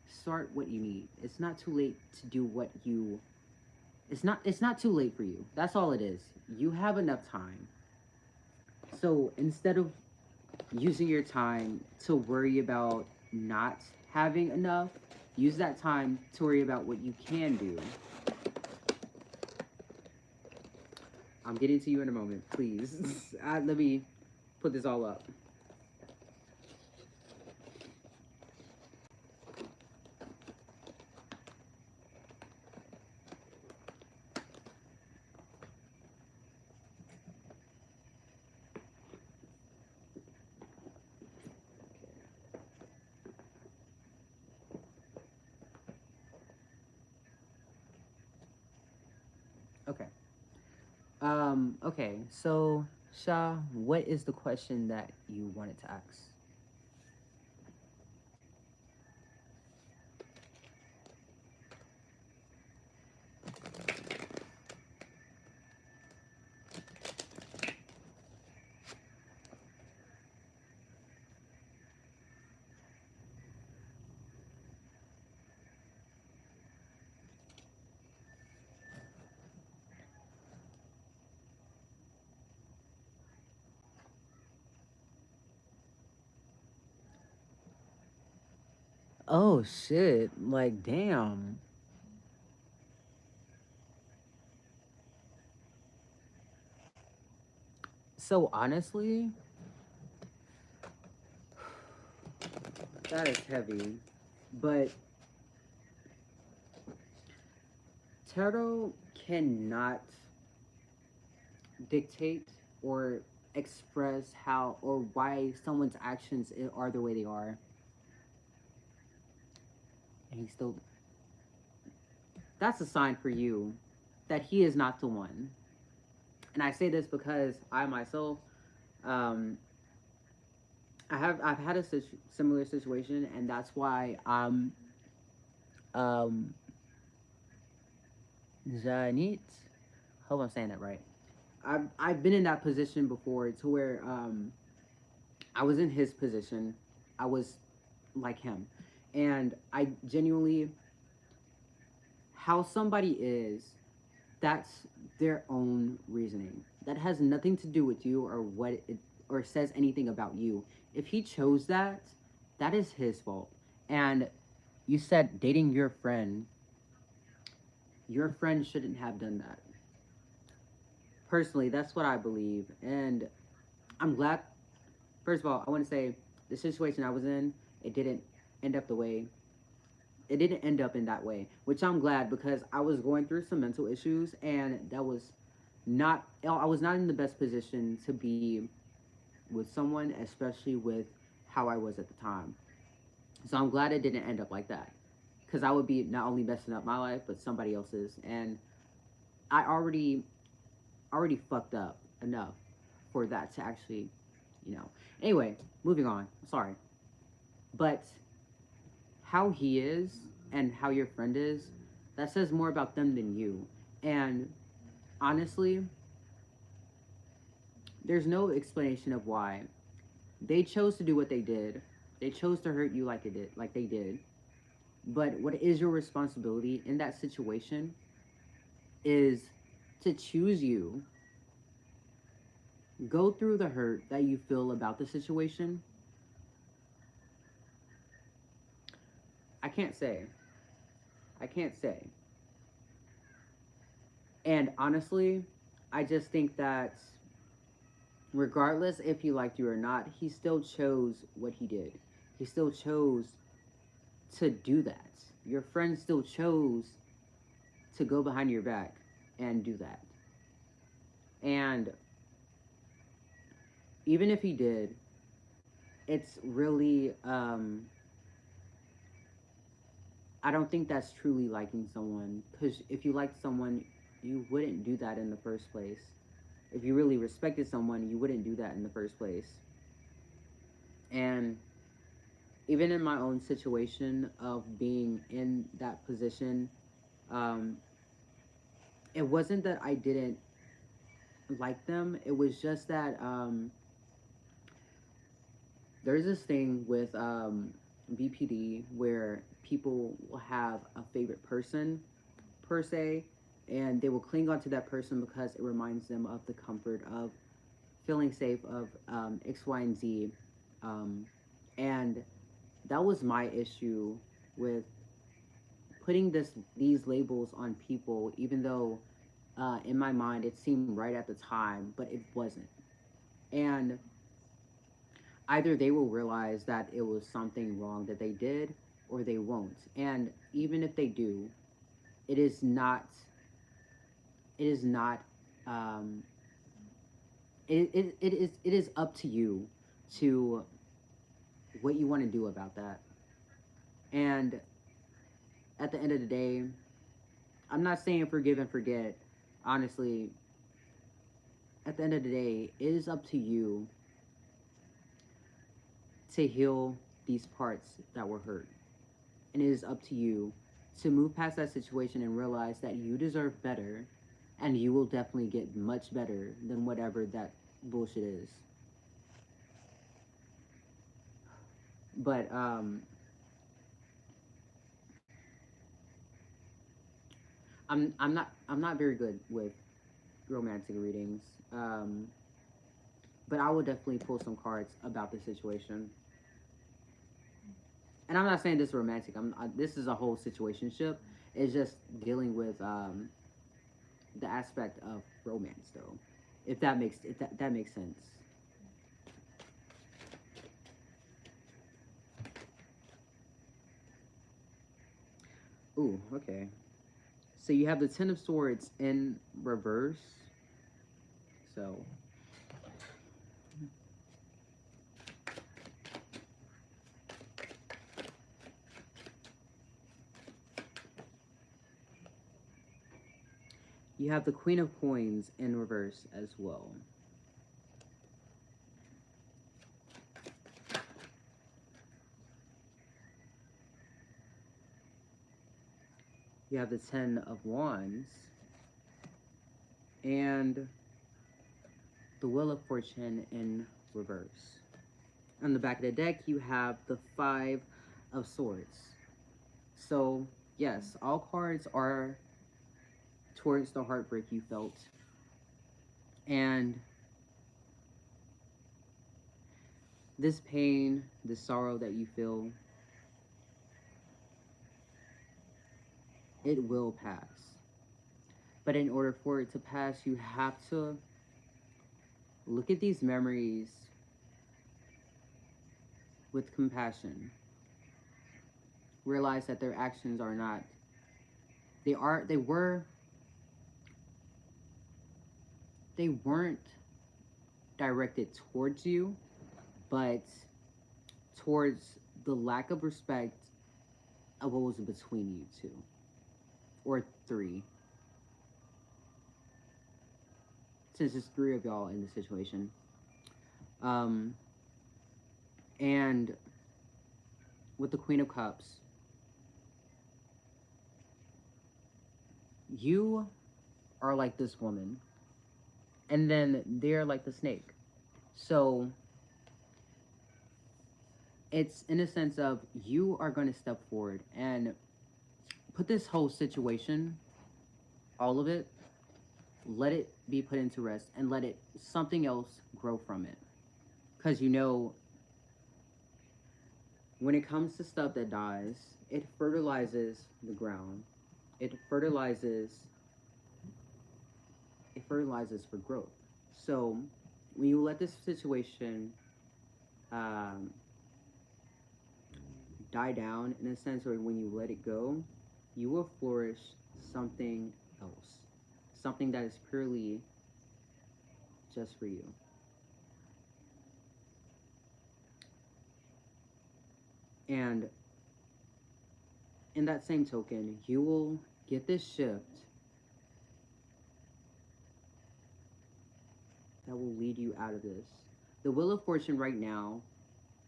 start what you need. It's not too late to do what you, it's not too late for you. That's all it is. You have enough time. So instead of using your time to worry about not having enough, use that time to worry about what you can do. I'm getting to you in a moment, please. Let me put this all up. Okay. Okay. So, Shah, what is the question that you wanted to ask? Oh shit! Like, damn. So honestly, that is heavy. But tarot cannot dictate or express how or why someone's actions are the way they are, and he still, that's a sign for you that he is not the one. And I say this because I myself, um, I've had a similar situation, and that's why um Zanit. Hope I'm saying that right. I've been in that position before to where I was in his position. I was like him, and I genuinely, how somebody is, that's their own reasoning. That has nothing to do with you or what it or says anything about you. If he chose that, that is his fault. And you said dating your friend shouldn't have done that. Personally, that's what I believe. And I'm glad, first of all, I want to say the situation I was in, it didn't end up the way it didn't end up in that way, which I'm glad because I was going through some mental issues and that was not I was not in the best position to be with someone, especially with how I was at the time. So I'm glad it didn't end up like that because I would be not only messing up my life but somebody else's, and I already fucked up enough for that to actually, you know. Anyway, moving on. Sorry, but how he is and how your friend is, that says more about them than you. And honestly, there's no explanation of why they chose to do what they did. They chose to hurt you like they did. But what is your responsibility in that situation is to choose you, go through the hurt that you feel about the situation. I can't say. I can't say. And honestly, I just think that regardless if he liked you or not, he still chose what he did. He still chose to do that. Your friend still chose to go behind your back and do that. And even if he did, it's really, I don't think that's truly liking someone. Because if you liked someone, you wouldn't do that in the first place. If you really respected someone, you wouldn't do that in the first place. And even in my own situation of being in that position, um, it wasn't that I didn't like them. It was just that there's this thing with BPD where people will have a favorite person per se, and they will cling on to that person because it reminds them of the comfort of feeling safe of X, Y, and Z. Um, and that was my issue with putting these labels on people, even though in my mind it seemed right at the time, but it wasn't. And either they will realize that it was something wrong that they did, or they won't. And even if they do, it is not. It is not. Um, it is up to you to what you want to do about that. And at the end of the day, I'm not saying forgive and forget. Honestly, at the end of the day, it is up to you to heal these parts that were hurt. And it is up to you to move past that situation and realize that you deserve better, and you will definitely get much better than whatever that bullshit is. But I'm not very good with romantic readings. But I will definitely pull some cards about the situation. And I'm not saying this is romantic. This is a whole situationship. It's just dealing with the aspect of romance, though. If that makes sense. Ooh, okay. So you have the Ten of Swords in reverse. So You have the Queen of Coins in reverse as well. You have the Ten of Wands and the Wheel of Fortune in reverse. On the back of the deck, you have the Five of Swords. So, yes, all cards are towards the heartbreak you felt. And this pain, this sorrow that you feel, it will pass. But in order for it to pass, you have to look at these memories with compassion. Realize that their actions are not, they weren't directed towards you, but towards the lack of respect of what was between you two or three. Since there's three of y'all in the situation. And with the Queen of Cups, you are like this woman, and then they're like the snake. So it's in a sense of you are going to step forward and put this whole situation, all of it, let it be put into rest and let it something else grow from it. Because you know, when it comes to stuff that dies, it fertilizes the ground. It fertilizes for growth. So when you let this situation die down in a sense, or when you let it go, you will flourish something else, something that is purely just for you. And in that same token, you will get this shift that will lead you out of this. The Wheel of Fortune right now,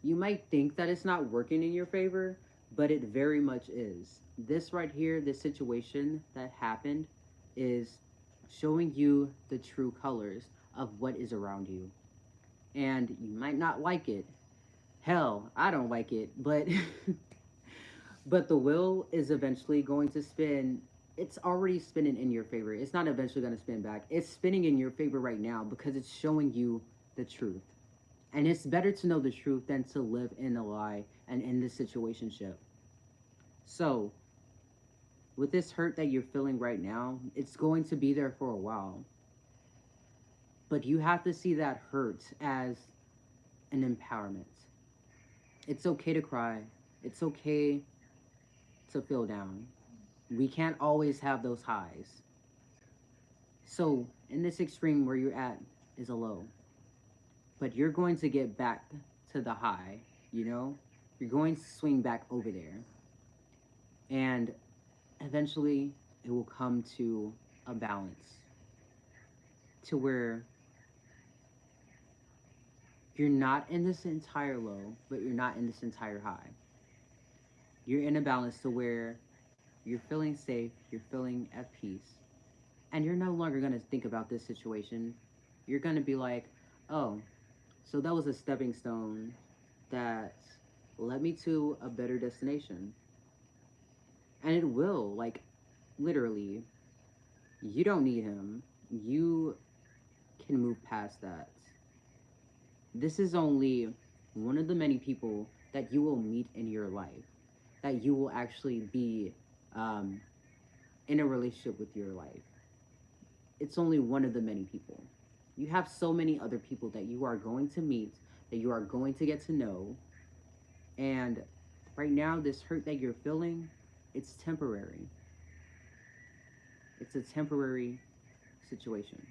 you might think that it's not working in your favor, but it very much is. This right here, this situation that happened, is showing you the true colors of what is around you. And you might not like it. Hell, I don't like it, but but the wheel is eventually going to spin. It's already spinning in your favor. It's not eventually going to spin back. It's spinning in your favor right now because it's showing you the truth. And it's better to know the truth than to live in a lie and in this situationship. So, with this hurt that you're feeling right now, it's going to be there for a while. But you have to see that hurt as an empowerment. It's okay to cry. It's okay to feel down. We can't always have those highs. So, in this extreme where you're at is a low. But you're going to get back to the high, you know? You're going to swing back over there. And eventually, it will come to a balance to where you're not in this entire low, but you're not in this entire high. You're in a balance to where you're feeling safe, you're feeling at peace, and you're no longer going to think about this situation. You're going to be like, oh, so that was a stepping stone that led me to a better destination. And it will, like, literally, you don't need him. You can move past that. This is only one of the many people that you will meet in your life, that you will actually be in a relationship with your life. It's only one of the many people. You have so many other people that you are going to meet, that you are going to get to know. And right now, this hurt that you're feeling, it's temporary. It's a temporary situation.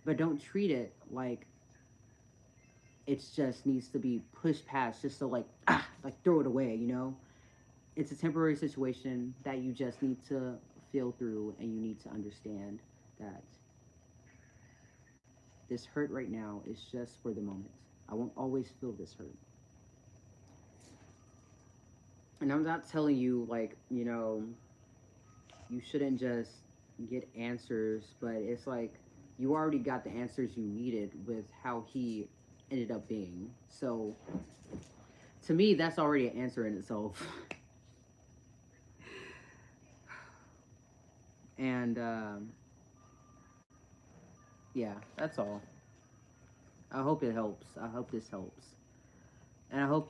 But don't treat it like it just needs to be pushed past just so like throw it away, you know? It's a temporary situation that you just need to feel through, and you need to understand that this hurt right now is just for the moment. I won't always feel this hurt. And I'm not telling you, like, you shouldn't just get answers, but it's like you already got the answers you needed with how he ended up being. So to me, that's already an answer in itself. And yeah, that's all. I hope it helps. I hope this helps. And I hope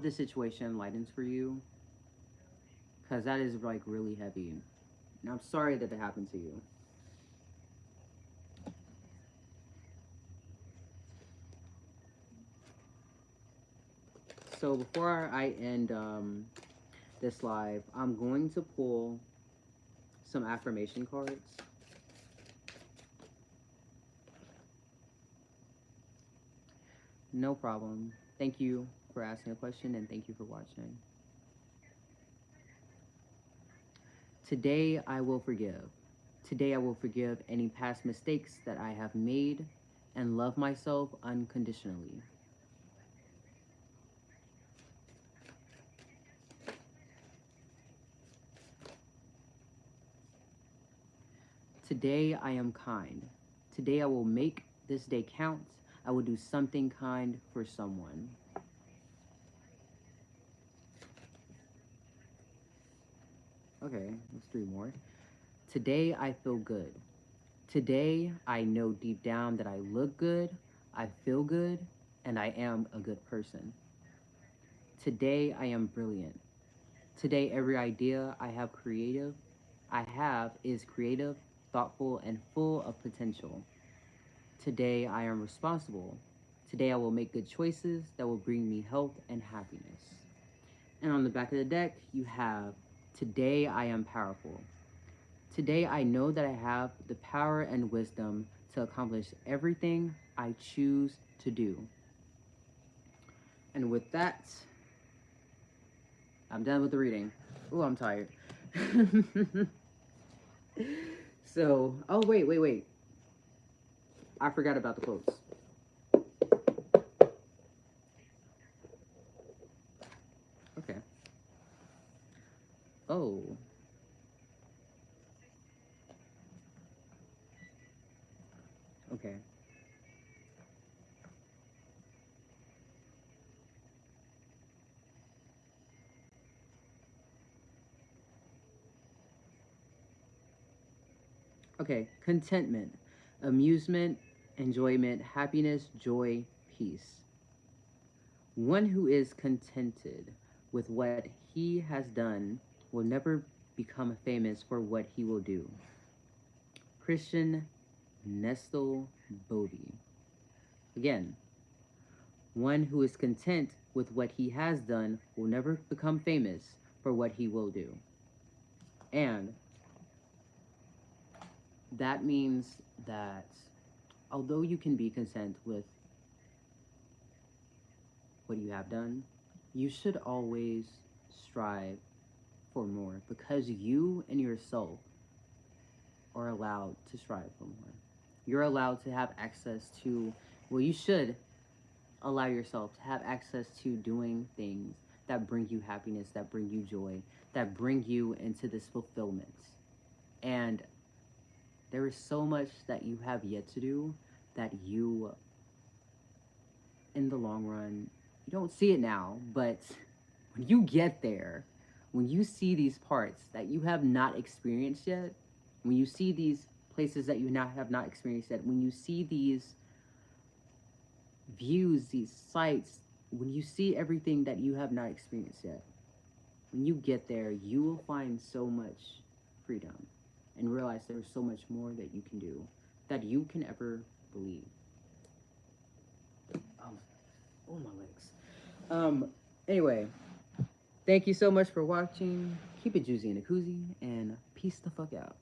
this situation lightens for you, because that is like really heavy. And I'm sorry that it happened to you. So before I end this live, I'm going to pull some affirmation cards. No problem. Thank you for asking a question, and thank you for watching. Today I will forgive. Today I will forgive any past mistakes that I have made and love myself unconditionally. Today I am kind. Today I will make this day count. I will do something kind for someone. Okay, let's 3 more. Today I feel good. Today I know deep down that I look good, I feel good, and I am a good person. Today I am brilliant. Today every idea I have is creative, thoughtful, and full of potential. Today I am responsible. Today I will make good choices that will bring me health and happiness. And on the back of the deck, you have, today I am powerful. Today I know that I have the power and wisdom to accomplish everything I choose to do. And with that, I'm done with the reading. Oh, I'm tired. So, oh, wait. I forgot about the quotes. Okay. Oh. Okay. Okay. Contentment, amusement, enjoyment, happiness, joy, peace. One who is contented with what he has done will never become famous for what he will do. Christian Nestle Bodhi. Again, one who is content with what he has done will never become famous for what he will do. And that means that although you can be content with what you have done, you should always strive for more, because you and yourself are allowed to strive for more. You're allowed to have access to, well, you should allow yourself to have access to doing things that bring you happiness, that bring you joy, that bring you into this fulfillment. And there is so much that you have yet to do that you, in the long run, you don't see it now, but when you get there, when you see these parts that you have not experienced yet, when you see these places that you have not experienced yet, when you see these views, these sights, when you see everything that you have not experienced yet, when you get there, you will find so much freedom and realize there's so much more that you can do, that you can ever believe. Oh, my legs. Anyway, thank you so much for watching. Keep it juicy and a koozie, and peace the fuck out.